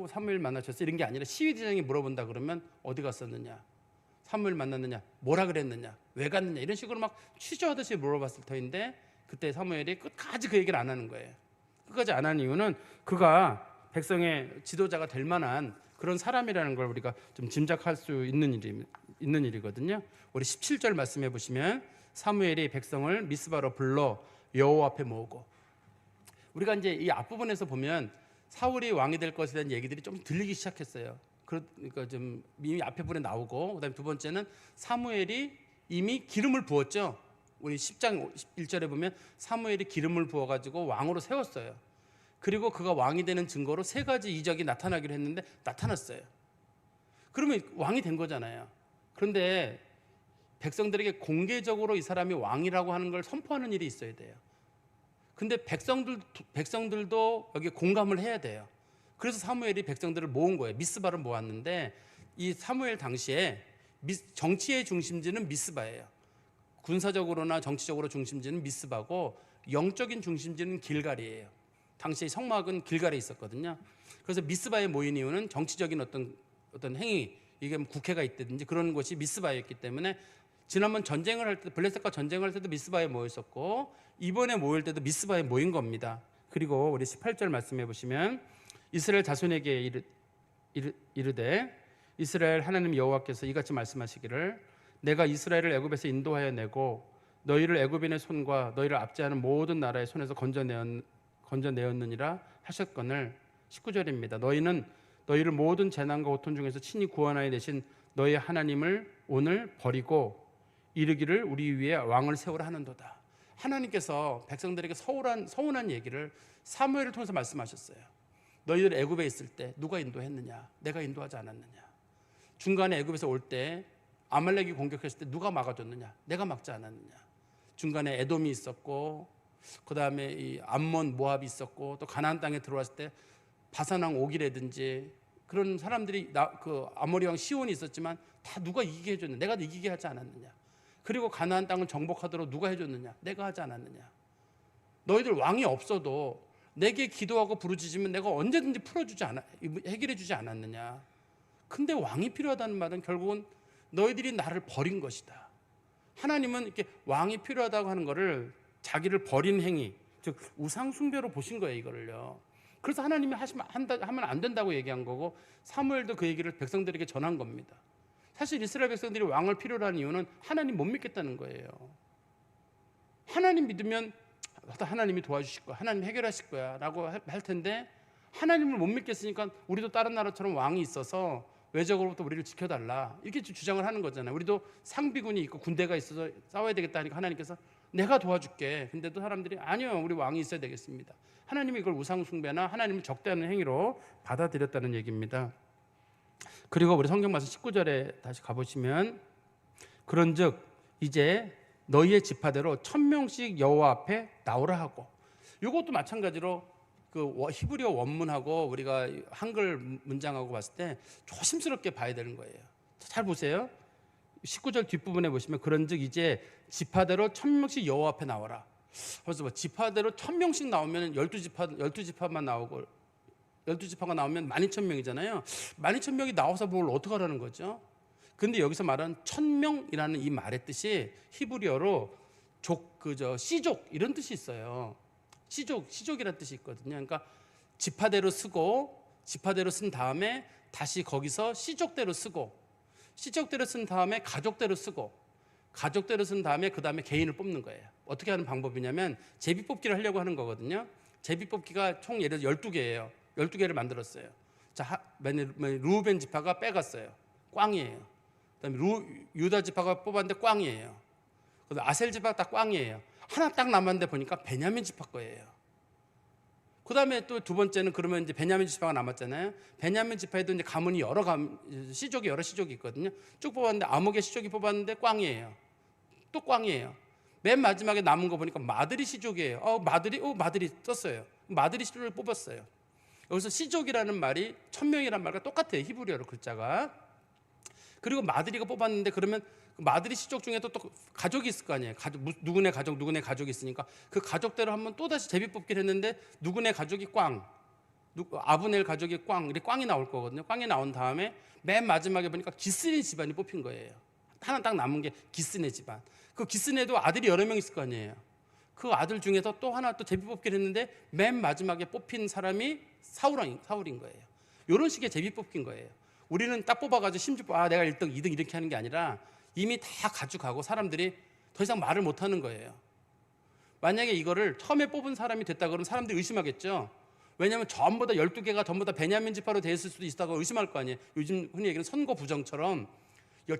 사무엘 만나셨어요? 이런 게 아니라 시위대장이 물어본다 그러면 어디 갔었느냐? 사무엘 만났느냐? 뭐라 그랬느냐? 왜 갔느냐? 이런 식으로 막 취조하듯이 물어봤을 터인데 그때 사무엘이 끝까지 그 얘기를 안 하는 거예요. 끝까지 안 한 이유는 그가 백성의 지도자가 될 만한 그런 사람이라는 걸 우리가 좀 짐작할 수 있는 일이거든요. 우리 17절 말씀해 보시면 사무엘이 백성을 미스바로 불러 여호와 앞에 모으고, 우리가 이제 이 앞부분에서 보면 사울이 왕이 될 것에 대한 얘기들이 좀 들리기 시작했어요. 그러니까 좀 이미 앞에 부분에 나오고, 그다음에 두 번째는 사무엘이 이미 기름을 부었죠. 우리 10장 1절에 보면 사무엘이 기름을 부어가지고 왕으로 세웠어요. 그리고 그가 왕이 되는 증거로 세 가지 이적이 나타나기로 했는데 나타났어요. 그러면 왕이 된 거잖아요. 그런데 백성들에게 공개적으로 이 사람이 왕이라고 하는 걸 선포하는 일이 있어야 돼요. 근데 백성들도 여기 공감을 해야 돼요. 그래서 사무엘이 백성들을 모은 거예요. 미스바를 모았는데 이 사무엘 당시에 정치의 중심지는 미스바예요. 군사적으로나 정치적으로 중심지는 미스바고 영적인 중심지는 길갈이에요. 당시 성막은 길갈에 있었거든요. 그래서 미스바에 모인 이유는 정치적인 어떤 행위, 이게 뭐 국회가 있다든지 그런 곳이 미스바였기 때문에 지난번 전쟁을 할 때, 블레셋과 전쟁을 할 때도 미스바에 모였었고 이번에 모일 때도 미스바에 모인 겁니다. 그리고 우리 18절 말씀해 보시면 이스라엘 자손에게 이르되 이스라엘 하나님 여호와께서 이같이 말씀하시기를 내가 이스라엘을 애굽에서 인도하여 내고 너희를 애굽인의 손과 너희를 압제하는 모든 나라의 손에서 건져내었느니라 하셨거늘. 19절입니다. 너희는 너희를 모든 재난과 고통 중에서 친히 구원하여 내신 너희 하나님을 오늘 버리고 이르기를 우리 위에 왕을 세우라 하는도다. 하나님께서 백성들에게 서운한 얘기를 사무엘을 통해서 말씀하셨어요. 너희들 애굽에 있을 때 누가 인도했느냐? 내가 인도하지 않았느냐? 중간에 애굽에서 올 때 아말렉이 공격했을 때 누가 막아줬느냐? 내가 막지 않았느냐? 중간에 에돔이 있었고 그 다음에 이 암몬 모압이 있었고 또 가나안 땅에 들어왔을 때 바산 왕 옥이라든지 그런 사람들이 그 아모리 왕 시온이 있었지만 다 누가 이기게 해줬느냐? 내가 이기게 하지 않았느냐? 그리고 가나안 땅을 정복하도록 누가 해줬느냐? 내가 하지 않았느냐? 너희들 왕이 없어도 내게 기도하고 부르짖으면 내가 언제든지 해결해주지 않았느냐? 근데 왕이 필요하다는 말은 결국은 너희들이 나를 버린 것이다. 하나님은 이렇게 왕이 필요하다고 하는 거를 자기를 버린 행위, 즉 우상 숭배로 보신 거예요, 이거를요. 그래서 하나님이 하면 안 된다고 얘기한 거고 사무엘도 그 얘기를 백성들에게 전한 겁니다. 사실 이스라엘 백성들이 왕을 필요로 하는 이유는 하나님 못 믿겠다는 거예요. 하나님 믿으면 하나님이 도와주실 거야, 하나님 해결하실 거야 라고 할 텐데 하나님을 못 믿겠으니까 우리도 다른 나라처럼 왕이 있어서 외적으로부터 우리를 지켜달라 이렇게 주장을 하는 거잖아요. 우리도 상비군이 있고 군대가 있어서 싸워야 되겠다 하니까 하나님께서 내가 도와줄게. 근데도 사람들이 아니요, 우리 왕이 있어야 되겠습니다. 하나님이 이걸 우상숭배나 하나님을 적대하는 행위로 받아들였다는 얘기입니다. 그리고 우리 성경 말씀 19절에 다시 가보시면 그런즉 이제 너희의 지파대로 1000명씩 여호와 앞에 나오라 하고, 이것도 마찬가지로 그 히브리어 원문하고 우리가 한글 문장하고 봤을 때 조심스럽게 봐야 되는 거예요. 잘 보세요. 19절 뒷부분에 보시면 그런즉 이제 지파대로 1000명씩 여호와 앞에 나오라. 그래서 뭐 지파대로 1000명씩 나오면 12지파만 나오고 12지파가 나오면 12,000명이잖아요. 12,000명이 나와서 뭘 어떻게 하라는 거죠? 근데 여기서 말하는 1000명이라는 이 말의 뜻이 히브리어로 시족 이런 뜻이 있어요. 시족이라는 뜻이 있거든요. 그러니까 지파대로 쓰고 지파대로 쓴 다음에 다시 거기서 시족대로 쓰고 시족대로 쓴 다음에 가족대로 쓰고 가족대로 쓴 다음에 그 다음에 개인을 뽑는 거예요. 어떻게 하는 방법이냐면 제비뽑기를 하려고 하는 거거든요. 제비뽑기가 총 예를 들어 12개예요. 12개를 만들었어요. 자, 루벤 지파가 빼갔어요. 꽝이에요. 그다음에 유다 지파가 뽑았는데 꽝이에요. 그다음에 아셀 지파가 딱 꽝이에요. 하나 딱 남았는데 보니까 베냐민 지파 거예요. 그다음에 또 두 번째는 그러면 이제 베냐민 지파가 남았잖아요. 베냐민 지파에도 이제 가문이 시족이 여러 시족이 있거든요. 쭉 뽑았는데 아목의 시족이 뽑았는데 꽝이에요. 또 꽝이에요. 맨 마지막에 남은 거 보니까 마드리 시족이에요. 마드리 떴어요. 마드리 시족을 뽑았어요. 여기서 시족이라는 말이 1000명이라는 말과 똑같아요. 히브리어로 글자가. 그리고 마드리가 뽑았는데 그러면 마드리 시족 중에도 또 가족이 있을 거 아니에요. 누구네 가족이 있으니까 그 가족대로 한번 또 다시 제비 뽑기를 했는데 누구네 가족이 꽝, 아브넬 가족이 꽝, 이렇게 꽝이 나올 거거든요. 꽝이 나온 다음에 맨 마지막에 보니까 기스네 집안이 뽑힌 거예요. 하나 딱 남은 게 기스네 집안. 그 기스네도 아들이 여러 명 있을 거 아니에요. 그 아들 중에서 또 하나 또 제비 뽑기를 했는데 맨 마지막에 뽑힌 사람이 사울인 거예요. 이런 식의 제비 뽑기인 거예요. 우리는 딱 뽑아가지고 심지어 내가 1등, 2등 이렇게 하는 게 아니라 이미 다 가져가고 사람들이 더 이상 말을 못하는 거예요. 만약에 이거를 처음에 뽑은 사람이 됐다 그러면 사람들이 의심하겠죠. 왜냐하면 전부 다 12개가 전부 다 베냐민 지파로 돼 있을 수도 있다고 의심할 거 아니에요. 요즘 흔히 얘기하는 선거 부정처럼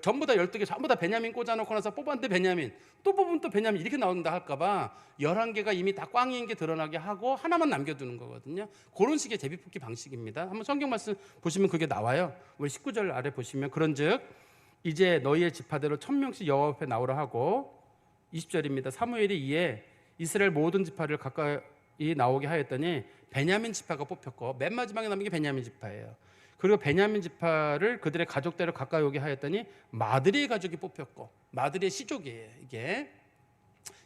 전부 다 12개 전부 다 베냐민 꽂아놓고 나서 뽑았는데 베냐민 또 뽑으면 또 베냐민 이렇게 나온다 할까 봐 11개가 이미 다 꽝인 게 드러나게 하고 하나만 남겨두는 거거든요. 그런 식의 제비뽑기 방식입니다. 한번 성경 말씀 보시면 그게 나와요. 우리 19절 아래 보시면 그런즉 이제 너희의 지파대로 1000명씩 여호와 앞에 나오라 하고 20절입니다. 사무엘이 이에 이스라엘 모든 지파를 가까이 나오게 하였더니 베냐민 지파가 뽑혔고 맨 마지막에 남은 게 베냐민 지파예요. 그리고 베냐민 지파를 그들의 가족대로 가까이 오게 하였더니 마드리의 가족이 뽑혔고 마드리의 시족이에요. 이게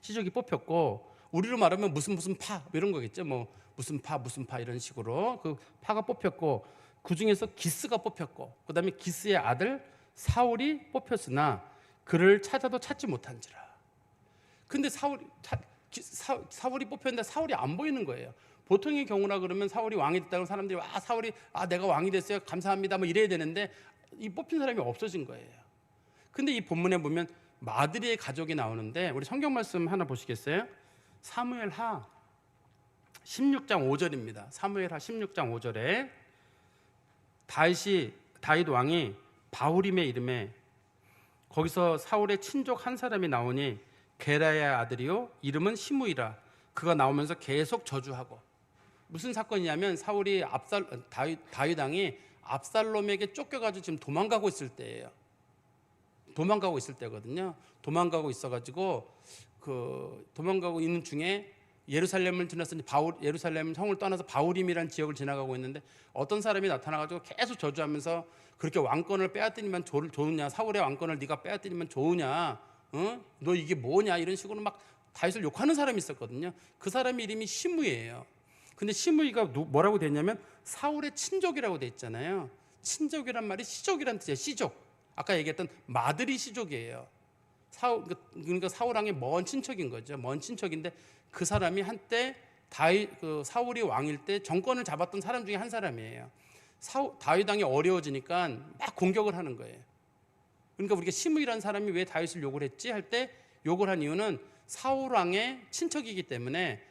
시족이 뽑혔고 우리로 말하면 무슨 파 이런 거겠죠. 뭐 무슨 파 이런 식으로 그 파가 뽑혔고 그 중에서 기스가 뽑혔고 그다음에 기스의 아들 사울이 뽑혔으나 그를 찾아도 찾지 못한지라. 근데 사울이 뽑혔는데 사울이 안 보이는 거예요. 보통의 경우라 그러면 사울이 왕이 됐다고 사람들이 사울이 내가 왕이 됐어요 감사합니다 뭐 이래야 되는데 이 뽑힌 사람이 없어진 거예요. 근데 이 본문에 보면 마드리의 가족이 나오는데 우리 성경 말씀 하나 보시겠어요? 사무엘하 16장 5절입니다. 사무엘하 16장 5절에 다윗 왕이 바후림의 이름에 거기서 사울의 친족 한 사람이 나오니 게라의 아들이요 이름은 시므이라. 그가 나오면서 계속 저주하고 무슨 사건이냐면 사울이 다윗 왕이 압살롬에게 쫓겨가지고 지금 도망가고 있을 때예요. 도망가고 있을 때거든요. 도망가고 있어가지고 도망가고 있는 중에 예루살렘을 지나서 예루살렘 성을 떠나서 바후림이라는 지역을 지나가고 있는데 어떤 사람이 나타나가지고 계속 저주하면서 그렇게 왕권을 빼앗더니만 좋으냐 사울의 왕권을 네가 빼앗더니만 좋으냐 너 이게 뭐냐 이런 식으로 막 다윗을 욕하는 사람이 있었거든요. 그 사람의 이름이 시므이예요. 근데 시므이가 뭐라고 돼 있냐면 사울의 친족이라고 돼 있잖아요. 친족이란 말이 시족이란 뜻이에요. 시족. 아까 얘기했던 마드리 시족이에요. 그러니까 사울 왕의 먼 친척인 거죠. 먼 친척인데 그 사람이 한때 사울이 왕일 때 정권을 잡았던 사람 중에 한 사람이에요. 다윗 왕이 어려워지니까 막 공격을 하는 거예요. 그러니까 우리가 시므이라는 사람이 왜 다윗을 욕을 했지 할 때 욕을 한 이유는 사울 왕의 친척이기 때문에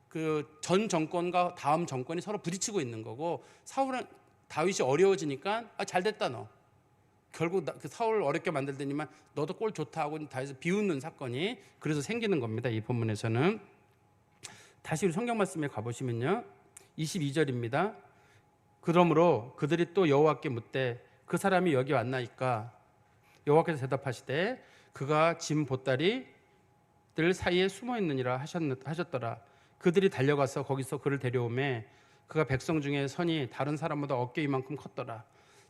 그 전 정권과 다음 정권이 서로 부딪히고 있는 거고 다윗이 어려워지니까 잘 됐다 너. 결국 사울을 어렵게 만들더니만 너도 꼴 좋다 하고 다윗을 비웃는 사건이 그래서 생기는 겁니다. 이 본문에서는. 다시 우리 성경 말씀에 가보시면요. 22절입니다. 그러므로 그들이 또 여호와께 묻되 그 사람이 여기 왔나이까. 여호와께서 대답하시되 그가 짐 보따리들 사이에 숨어 있느니라 하셨더라. 그들이 달려가서 거기서 그를 데려오매 그가 백성 중에 선이 다른 사람보다 어깨 이만큼 컸더라.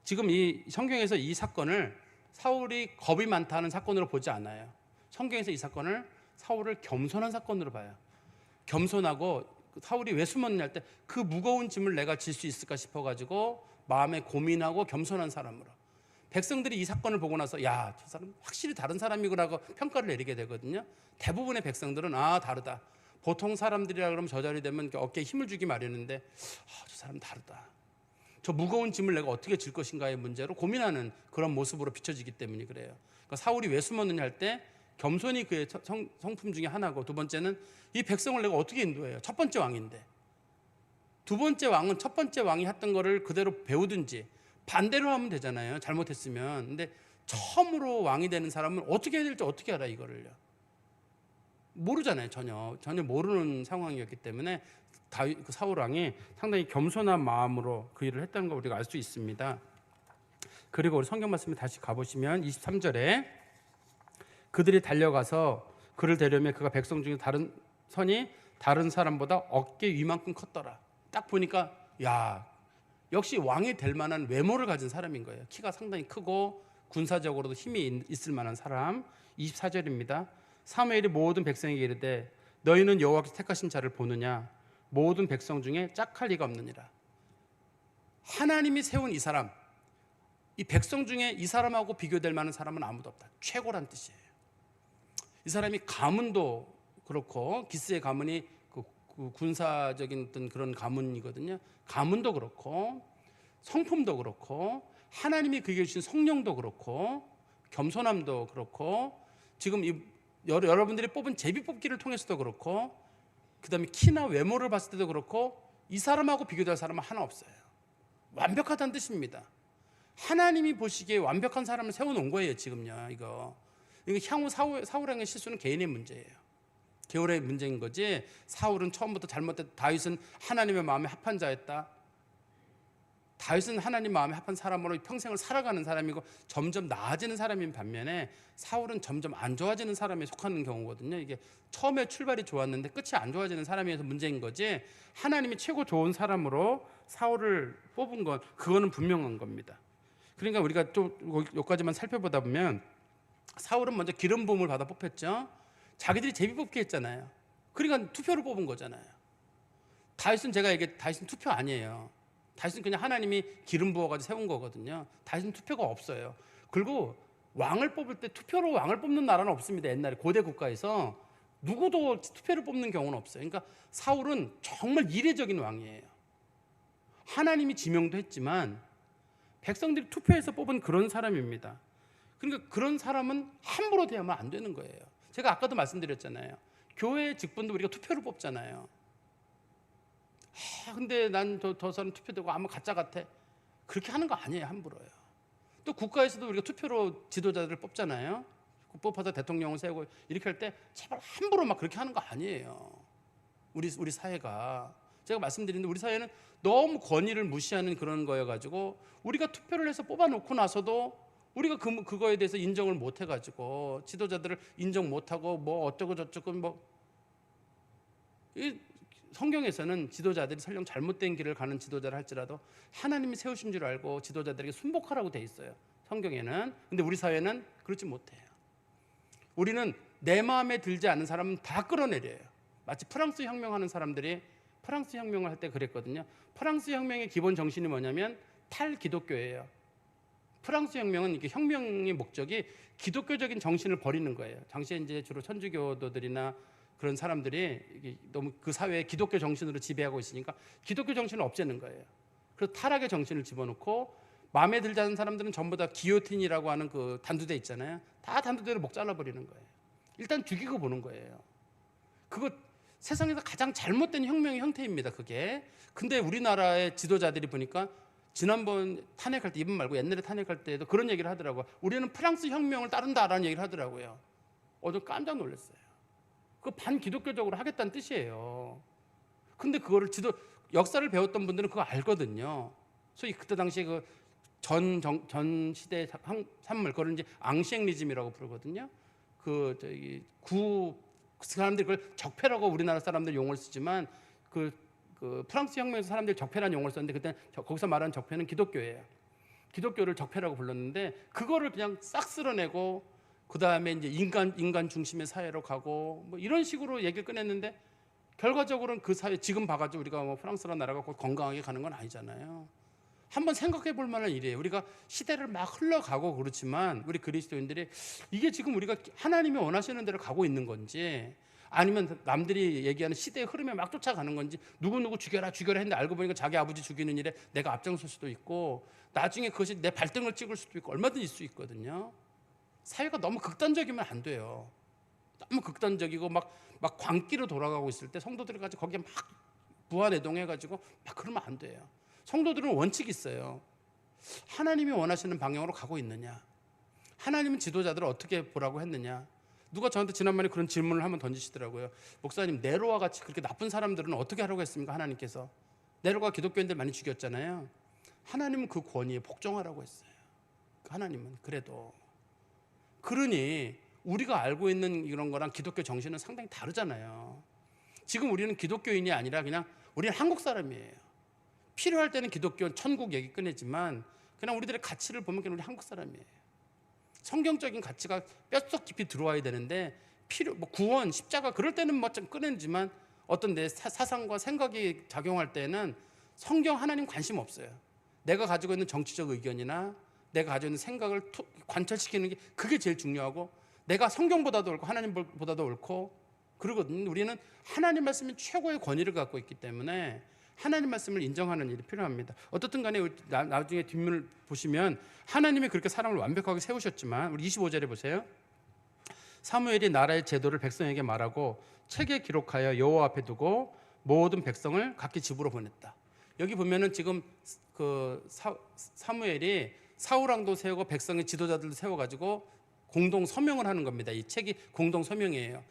지금 이 성경에서 이 사건을 사울이 겁이 많다는 사건으로 보지 않아요. 성경에서 이 사건을 사울을 겸손한 사건으로 봐요. 겸손하고 사울이 왜 숨었냐 할 때 그 무거운 짐을 내가 질 수 있을까 싶어가지고 마음에 고민하고 겸손한 사람으로. 백성들이 이 사건을 보고 나서 야, 저 사람 확실히 다른 사람이구나 하고 평가를 내리게 되거든요. 대부분의 백성들은 다르다. 보통 사람들이라 그러면 저 자리 되면 어깨에 힘을 주기 마련인데 저 사람 다르다. 저 무거운 짐을 내가 어떻게 질 것인가의 문제로 고민하는 그런 모습으로 비춰지기 때문에 그래요. 그러니까 사울이 왜 숨었느냐 할 때 겸손이 그의 성품 중에 하나고, 두 번째는 이 백성을 내가 어떻게 인도해요. 첫 번째 왕인데. 두 번째 왕은 첫 번째 왕이 했던 거를 그대로 배우든지 반대로 하면 되잖아요. 잘못했으면. 근데 처음으로 왕이 되는 사람은 어떻게 해야 될지 어떻게 알아, 이거를요. 모르잖아요. 전혀 모르는 상황이었기 때문에 사울 왕이 상당히 겸손한 마음으로 그 일을 했다는 걸 우리가 알 수 있습니다. 그리고 우리 성경 말씀에 다시 가보시면 23절에 그들이 달려가서 그를 데려면 그가 백성 중에 선이 다른 사람보다 어깨 위만큼 컸더라. 딱 보니까 역시 왕이 될 만한 외모를 가진 사람인 거예요. 키가 상당히 크고 군사적으로도 힘이 있을 만한 사람. 24절입니다. 사무엘이 모든 백성에게 이르되 너희는 여호와께서 택하신 자를 보느냐? 모든 백성 중에 짝할 리가 없느니라. 하나님이 세운 이 사람, 이 백성 중에 이 사람하고 비교될 만한 사람은 아무도 없다. 최고란 뜻이에요. 이 사람이 가문도 그렇고, 기스의 가문이 그 군사적인 어떤 그런 가문이거든요. 가문도 그렇고, 성품도 그렇고, 하나님이 그에게 주신 성령도 그렇고, 겸손함도 그렇고, 지금 여러분들이 뽑은 제비뽑기를 통해서도 그렇고, 그 다음에 키나 외모를 봤을 때도 그렇고, 이 사람하고 비교될 사람은 하나 없어요. 완벽하다는 뜻입니다. 하나님이 보시기에 완벽한 사람을 세워놓은 거예요. 지금요. 이거 향후 사울왕의 실수는 개인의 문제예요. 개울의 문제인 거지, 사울은 처음부터 잘못했다. 다윗은 하나님의 마음에 합한 자였다. 다윗은 하나님 마음에 합한 사람으로 평생을 살아가는 사람이고 점점 나아지는 사람인 반면에 사울은 점점 안 좋아지는 사람에 속하는 경우거든요. 이게 처음에 출발이 좋았는데 끝이 안 좋아지는 사람이어서 문제인 거지, 하나님이 최고 좋은 사람으로 사울을 뽑은 건 그거는 분명한 겁니다. 그러니까 우리가 또 여기까지만 살펴보다 보면 사울은 먼저 기름 부음을 받아 뽑혔죠. 자기들이 제비뽑기 했잖아요. 그러니까 투표를 뽑은 거잖아요. 다윗은 다윗은 투표 아니에요. 다윗은 그냥 하나님이 기름 부어가지고 세운 거거든요. 다윗은 투표가 없어요. 그리고 왕을 뽑을 때 투표로 왕을 뽑는 나라는 없습니다. 옛날에 고대 국가에서 누구도 투표를 뽑는 경우는 없어요. 그러니까 사울은 정말 이례적인 왕이에요. 하나님이 지명도 했지만 백성들이 투표해서 뽑은 그런 사람입니다. 그러니까 그런 사람은 함부로 대하면 안 되는 거예요. 제가 아까도 말씀드렸잖아요. 교회 직분도 우리가 투표를 뽑잖아요. 근데 난 저 사람 투표되고 아무 가짜 같아. 그렇게 하는 거 아니에요. 함부로요. 또 국가에서도 우리가 투표로 지도자들을 뽑잖아요. 뽑아서 대통령을 세우고 이렇게 할 때 제발 함부로 막 그렇게 하는 거 아니에요. 우리 사회가. 제가 말씀드리는데 우리 사회는 너무 권위를 무시하는 그런 거여가지고 우리가 투표를 해서 뽑아놓고 나서도 우리가 그거에 대해서 인정을 못 해가지고 지도자들을 인정 못하고 뭐 어쩌고 저쩌고 이 성경에서는 지도자들이 설령 잘못된 길을 가는 지도자를 할지라도 하나님이 세우신 줄 알고 지도자들에게 순복하라고 돼 있어요. 성경에는. 근데 우리 사회는 그렇지 못해요. 우리는 내 마음에 들지 않는 사람은 다 끌어내려요. 마치 프랑스 혁명하는 사람들이 프랑스 혁명을 할 때 그랬거든요. 프랑스 혁명의 기본 정신이 뭐냐면 탈기독교예요. 프랑스 혁명은 이게 혁명의 목적이 기독교적인 정신을 버리는 거예요. 당시에 이제 주로 천주교도들이나 그런 사람들이 너무 그 사회에 기독교 정신으로 지배하고 있으니까 기독교 정신을 없애는 거예요. 그래서 타락의 정신을 집어넣고 마음에 들지 않는 사람들은 전부 다 기요틴이라고 하는 그 단두대 있잖아요. 다 단두대로 목 잘라버리는 거예요. 일단 죽이고 보는 거예요. 그거 세상에서 가장 잘못된 혁명의 형태입니다. 그게. 근데 우리나라의 지도자들이 보니까 지난번 탄핵할 때, 이번 말고 옛날에 탄핵할 때도 그런 얘기를 하더라고요. 우리는 프랑스 혁명을 따른다라는 얘기를 하더라고요. 좀 깜짝 놀랐어요. 그거 반기독교적으로 하겠다는 뜻이에요. 근데 그거를 역사를 배웠던 분들은 그거 알거든요. 소위 그때 당시에 그 전 시대 산물, 그걸 이제 앙시앵리즘이라고 부르거든요. 그 사람들이 그걸 적폐라고 우리나라 사람들 용어를 쓰지만 그 프랑스 혁명에서 사람들이 적폐라는 용어를 썼는데 그때 거기서 말하는 적폐는 기독교예요. 기독교를 적폐라고 불렀는데 그거를 그냥 싹 쓸어내고 그 다음에 이제 인간 중심의 사회로 가고 뭐 이런 식으로 얘기를 꺼냈는데 결과적으로는 그 사회 지금 봐가지고 우리가 뭐 프랑스라는 나라가 곧 건강하게 가는 건 아니잖아요. 한번 생각해 볼 만한 일이에요. 우리가 시대를 막 흘러가고 그렇지만 우리 그리스도인들이 이게 지금 우리가 하나님이 원하시는 대로 가고 있는 건지 아니면 남들이 얘기하는 시대의 흐름에 막 쫓아가는 건지 누구누구 죽여라 했는데 알고 보니까 자기 아버지 죽이는 일에 내가 앞장설 수도 있고 나중에 그것이 내 발등을 찍을 수도 있고 얼마든지 있을 수 있거든요. 사회가 너무 극단적이면 안 돼요. 너무 극단적이고 막 광기로 돌아가고 있을 때 성도들이 가지고 거기에 막 부하내동해가지고 막 그러면 안 돼요. 성도들은 원칙이 있어요. 하나님이 원하시는 방향으로 가고 있느냐, 하나님은 지도자들을 어떻게 보라고 했느냐. 누가 저한테 지난번에 그런 질문을 한번 던지시더라고요. 목사님, 네로와 같이 그렇게 나쁜 사람들은 어떻게 하라고 했습니까? 하나님께서. 네로가 기독교인들 많이 죽였잖아요. 하나님은 그 권위에 복종하라고 했어요. 하나님은. 그래도 그러니 우리가 알고 있는 이런 거랑 기독교 정신은 상당히 다르잖아요. 지금 우리는 기독교인이 아니라 그냥 우리는 한국 사람이에요. 필요할 때는 기독교 천국 얘기 꺼내지만 그냥 우리들의 가치를 보면 그냥 우리 한국 사람이에요. 성경적인 가치가 뼛속 깊이 들어와야 되는데 구원, 십자가 그럴 때는 뭐 좀 꺼내지만 어떤 내 사상과 생각이 작용할 때는 성경 하나님 관심 없어요. 내가 가지고 있는 정치적 의견이나 내가 가지고 있는 생각을 관철시키는 게 그게 제일 중요하고 내가 성경보다도 옳고 하나님보다도 옳고 그러거든요. 우리는 하나님 말씀이 최고의 권위를 갖고 있기 때문에 하나님 말씀을 인정하는 일이 필요합니다. 어떻든 간에 나중에 뒷면을 보시면 하나님이 그렇게 사람을 완벽하게 세우셨지만 우리 25절에 보세요. 사무엘이 나라의 제도를 백성에게 말하고 책에 기록하여 여호와 앞에 두고 모든 백성을 각기 집으로 보냈다. 여기 보면은 지금 그 사무엘이 사울왕도 세우고 백성의 지도자들도 세워가지고 공동 서명을 하는 겁니다. 이 책이 공동 서명이에요.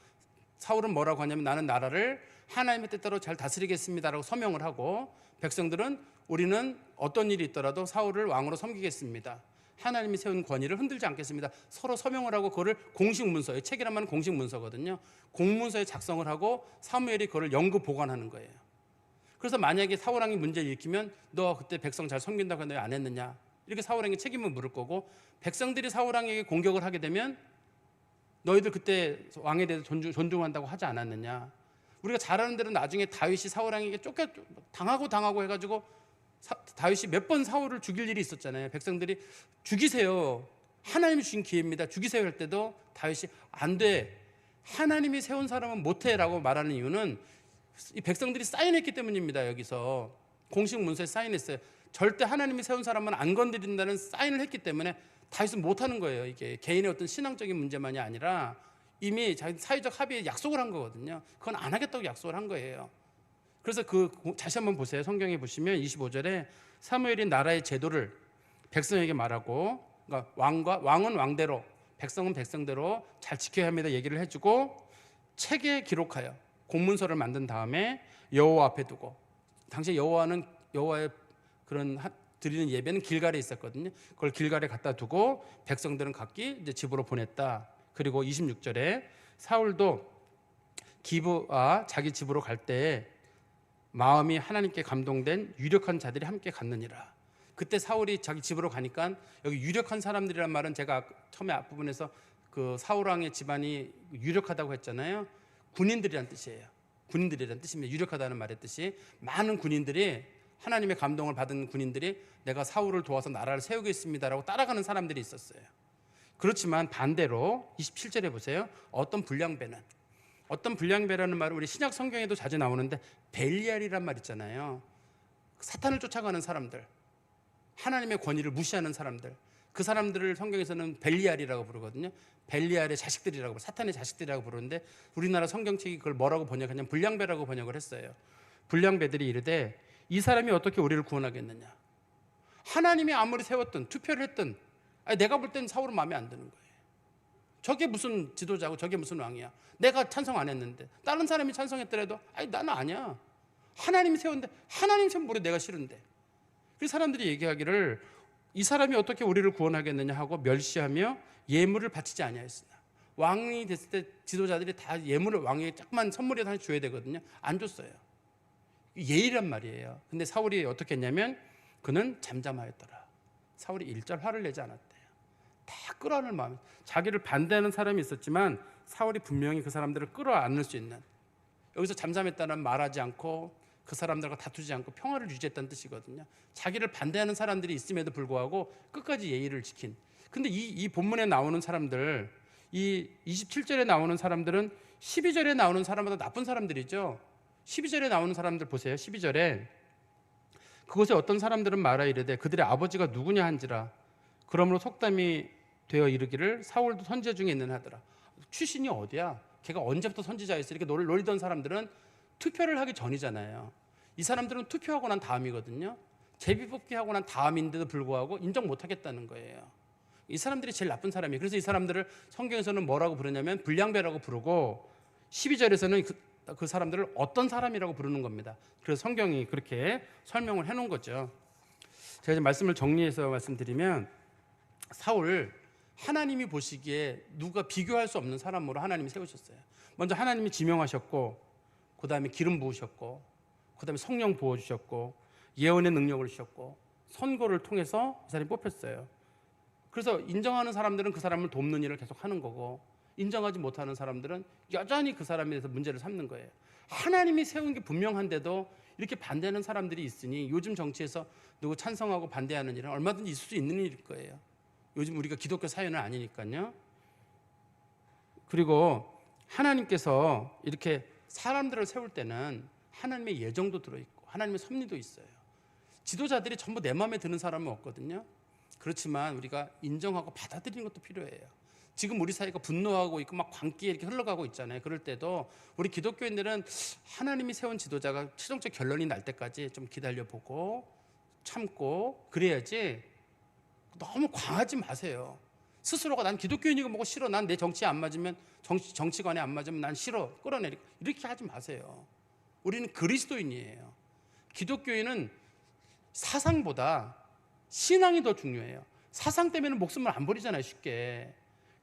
사울은 뭐라고 하냐면 나는 나라를 하나님의 뜻대로 잘 다스리겠습니다라고 서명을 하고 백성들은 우리는 어떤 일이 있더라도 사울을 왕으로 섬기겠습니다. 하나님이 세운 권위를 흔들지 않겠습니다. 서로 서명을 하고 그거를 공식 문서에 책이란 말은 공식 문서거든요. 공문서에 작성을 하고 사무엘이 그거를 영구 보관하는 거예요. 그래서 만약에 사울왕이 문제를 일으키면 너 그때 백성 잘 섬긴다고 했는데 왜 안 했느냐 이렇게 사울왕에게 책임을 물을 거고 백성들이 사울왕에게 공격을 하게 되면 너희들 그때 왕에 대해서 존중한다고 하지 않았느냐. 우리가 잘 아는 대로 나중에 다윗이 사울왕에게 당하고 해가지고 다윗이 몇 번 사울을 죽일 일이 있었잖아요. 백성들이 죽이세요. 하나님이 주신 기회입니다. 죽이세요 할 때도 다윗이 안 돼. 하나님이 세운 사람은 못해 라고 말하는 이유는 이 백성들이 사인했기 때문입니다. 여기서 공식 문서에 사인했어요. 절대 하나님이 세운 사람은 안 건드린다는 사인을 했기 때문에 다윗은 못하는 거예요. 이게 개인의 어떤 신앙적인 문제만이 아니라 이미 자기 사회적 합의에 약속을 한 거거든요. 그건 안 하겠다고 약속을 한 거예요. 그래서 다시 한번 보세요. 성경에 보시면 25절에 사무엘이 나라의 제도를 백성에게 말하고, 그러니까 왕은 왕대로, 백성은 백성대로 잘 지켜야 합니다. 얘기를 해주고 책에 기록하여 공문서를 만든 다음에 여호와 앞에 두고, 당시 여호와의 그런 드리는 예배는 길갈에 있었거든요. 그걸 길갈에 갖다 두고 백성들은 각기 이제 집으로 보냈다. 그리고 26절에 사울도 기브아 자기 집으로 갈 때 마음이 하나님께 감동된 유력한 자들이 함께 갔느니라. 그때 사울이 자기 집으로 가니까 여기 유력한 사람들이란 말은 제가 처음에 앞부분에서 그 사울왕의 집안이 유력하다고 했잖아요. 군인들이란 뜻이에요. 군인들이란 뜻입니다. 유력하다는 말의 뜻이 많은 군인들이 하나님의 감동을 받은 군인들이 내가 사울을 도와서 나라를 세우겠습니다라고 따라가는 사람들이 있었어요. 그렇지만 반대로 27절에 보세요. 어떤 불량배라는 말은 우리 신약 성경에도 자주 나오는데 벨리알이란 말 있잖아요. 사탄을 쫓아가는 사람들, 하나님의 권위를 무시하는 사람들, 그 사람들을 성경에서는 벨리알이라고 부르거든요. 벨리알의 자식들이라고, 사탄의 자식들이라고 부르는데 우리나라 성경책이 그걸 뭐라고 번역하냐면 불량배라고 번역을 했어요. 불량배들이 이르되 이 사람이 어떻게 우리를 구원하겠느냐. 하나님이 아무리 세웠든 투표를 했든 내가 볼 땐 사울은 마음에 안 드는 거예요. 저게 무슨 지도자고 저게 무슨 왕이야. 내가 찬성 안 했는데 다른 사람이 찬성했더라도 나는 아니야. 하나님이 세웠는데 하나님 세운 모래 내가 싫은데. 그 사람들이 얘기하기를 이 사람이 어떻게 우리를 구원하겠느냐 하고 멸시하며 예물을 바치지 아니하였으나. 왕이 됐을 때 지도자들이 다 예물을 왕에게 조그만 선물이라도 하나 줘야 되거든요. 안 줬어요. 예의란 말이에요. 근데 사울이 어떻게 했냐면 그는 잠잠하였더라. 사울이 일절 화를 내지 않았대요. 다 끌어안을 마음. 자기를 반대하는 사람이 있었지만 사울이 분명히 그 사람들을 끌어안을 수 있는, 여기서 잠잠했다는 말하지 않고 그 사람들과 다투지 않고 평화를 유지했다는 뜻이거든요. 자기를 반대하는 사람들이 있음에도 불구하고 끝까지 예의를 지킨. 근데 이 본문에 나오는 사람들, 이 27절에 나오는 사람들은 12절에 나오는 사람보다 나쁜 사람들이죠. 12절에 나오는 사람들 보세요. 12절에 그곳에 어떤 사람들은 말하 이르되 그들의 아버지가 누구냐 한지라. 그러므로 속담이 되어 이르기를 사울도 선지자 중에 있는 하더라. 출신이 어디야? 걔가 언제부터 선지자였어? 이렇게 놀리던 사람들은 투표를 하기 전이잖아요. 이 사람들은 투표하고 난 다음이거든요. 제비뽑기 하고 난 다음인데도 불구하고 인정 못하겠다는 거예요. 이 사람들이 제일 나쁜 사람이에요. 그래서 이 사람들을 성경에서는 뭐라고 부르냐면 불량배라고 부르고 12절에서는 그 사람들을 어떤 사람이라고 부르는 겁니다. 그래서 성경이 그렇게 설명을 해놓은 거죠. 제가 이제 말씀을 정리해서 말씀드리면 사울 하나님이 보시기에 누가 비교할 수 없는 사람으로 하나님이 세우셨어요. 먼저 하나님이 지명하셨고 그 다음에 기름 부으셨고 그 다음에 성령 부어주셨고 예언의 능력을 주셨고 선고를 통해서 이 사람이 뽑혔어요. 그래서 인정하는 사람들은 그 사람을 돕는 일을 계속 하는 거고 인정하지 못하는 사람들은 여전히 그 사람에 대해서 문제를 삼는 거예요. 하나님이 세운 게 분명한데도 이렇게 반대하는 사람들이 있으니 요즘 정치에서 누구 찬성하고 반대하는 일은 얼마든지 있을 수 있는 일일 거예요. 요즘 우리가 기독교 사회는 아니니까요. 그리고 하나님께서 이렇게 사람들을 세울 때는 하나님의 예정도 들어있고 하나님의 섭리도 있어요. 지도자들이 전부 내 마음에 드는 사람은 없거든요. 그렇지만 우리가 인정하고 받아들이는 것도 필요해요. 지금 우리 사회가 분노하고 있고 막 광기에 이렇게 흘러가고 있잖아요. 그럴 때도 우리 기독교인들은 하나님이 세운 지도자가 최종적 결론이 날 때까지 좀 기다려보고 참고 그래야지. 너무 광하지 마세요. 스스로가 난 기독교인이고 뭐고 싫어. 난 내 정치에 안 맞으면 정치관에 안 맞으면 난 싫어. 끌어내리고 이렇게 하지 마세요. 우리는 그리스도인이에요. 기독교인은 사상보다 신앙이 더 중요해요. 사상 때문에 목숨을 안 버리잖아요, 쉽게.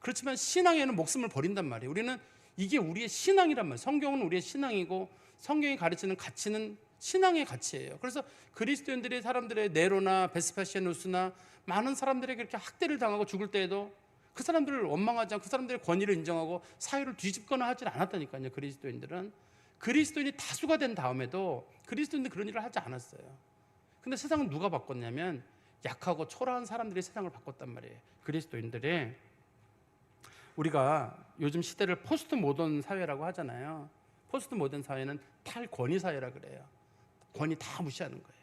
그렇지만 신앙에는 목숨을 버린단 말이에요. 우리는 이게 우리의 신앙이란 말이에요. 성경은 우리의 신앙이고 성경이 가르치는 가치는 신앙의 가치예요. 그래서 그리스도인들이 사람들의 네로나 베스파시아누스나 많은 사람들에게 그렇게 학대를 당하고 죽을 때에도 그 사람들을 원망하지 않고 그 사람들의 권위를 인정하고 사회를 뒤집거나 하지 않았다니까요. 그리스도인들은 그리스도인이 다수가 된 다음에도 그리스도인들이 그런 일을 하지 않았어요. 근데 세상은 누가 바꿨냐면 약하고 초라한 사람들이 세상을 바꿨단 말이에요. 그리스도인들이. 우리가 요즘 시대를 포스트 모던 사회라고 하잖아요. 포스트 모던 사회는 탈권위 사회라 그래요. 권위 다 무시하는 거예요.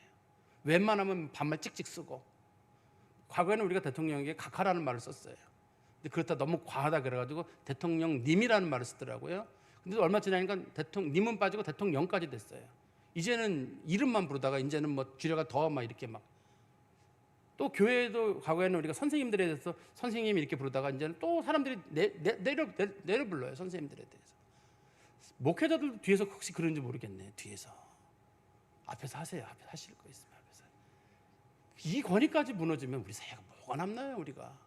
웬만하면 반말 찍찍 쓰고. 과거에는 우리가 대통령에게 각하라는 말을 썼어요. 근데 그렇다 너무 과하다 그래가지고 대통령님이라는 말을 쓰더라고요. 근데 얼마 지나니까 대통령님은 빠지고 대통령까지 됐어요. 이제는 이름만 부르다가 이제는 뭐 줄여가 더 막 이렇게 막. 또 교회도 과거에는 우리가 선생님들에 대해서 선생님 이렇게 부르다가 이제는 또 사람들이 내려 불러요. 선생님들에 대해서. 목회자들도 뒤에서 혹시 그런지 모르겠네. 뒤에서. 앞에서 하세요. 앞에서 하실 거 있으면 앞에서. 이 권위까지 무너지면 우리 사회가 뭐가 남나요? 우리가.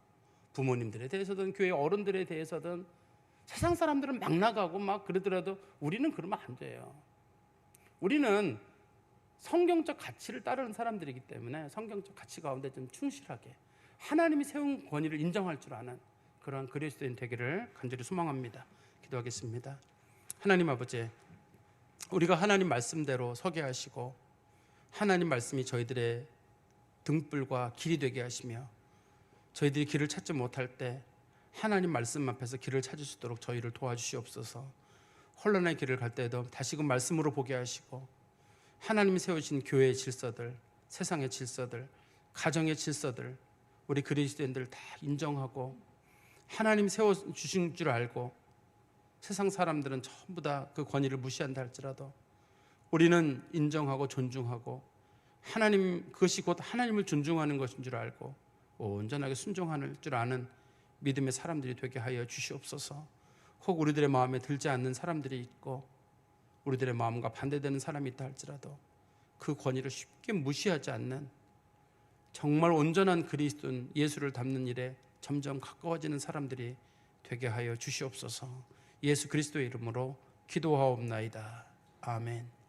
부모님들에 대해서든 교회 어른들에 대해서든 세상 사람들은 막 나가고 막 그러더라도 우리는 그러면 안 돼요. 우리는 성경적 가치를 따르는 사람들이기 때문에 성경적 가치 가운데 좀 충실하게 하나님이 세운 권위를 인정할 줄 아는 그런 그리스도인 되기를 간절히 소망합니다. 기도하겠습니다. 하나님 아버지, 우리가 하나님 말씀대로 서게 하시고 하나님 말씀이 저희들의 등불과 길이 되게 하시며 저희들이 길을 찾지 못할 때 하나님 말씀 앞에서 길을 찾을 수 있도록 저희를 도와주시옵소서. 혼란의 길을 갈 때에도 다시금 말씀으로 보게 하시고 하나님이 세우신 교회의 질서들, 세상의 질서들, 가정의 질서들 우리 그리스도인들 다 인정하고 하나님 세워주신 줄 알고 세상 사람들은 전부 다 그 권위를 무시한다 할지라도 우리는 인정하고 존중하고 하나님, 그것이 곧 하나님을 존중하는 것인 줄 알고 온전하게 순종하는 줄 아는 믿음의 사람들이 되게 하여 주시옵소서. 혹 우리들의 마음에 들지 않는 사람들이 있고 우리들의 마음과 반대되는 사람이 있다 할지라도 그 권위를 쉽게 무시하지 않는 정말 온전한 그리스도인 예수를 닮는 일에 점점 가까워지는 사람들이 되게 하여 주시옵소서. 예수 그리스도의 이름으로 기도하옵나이다. 아멘.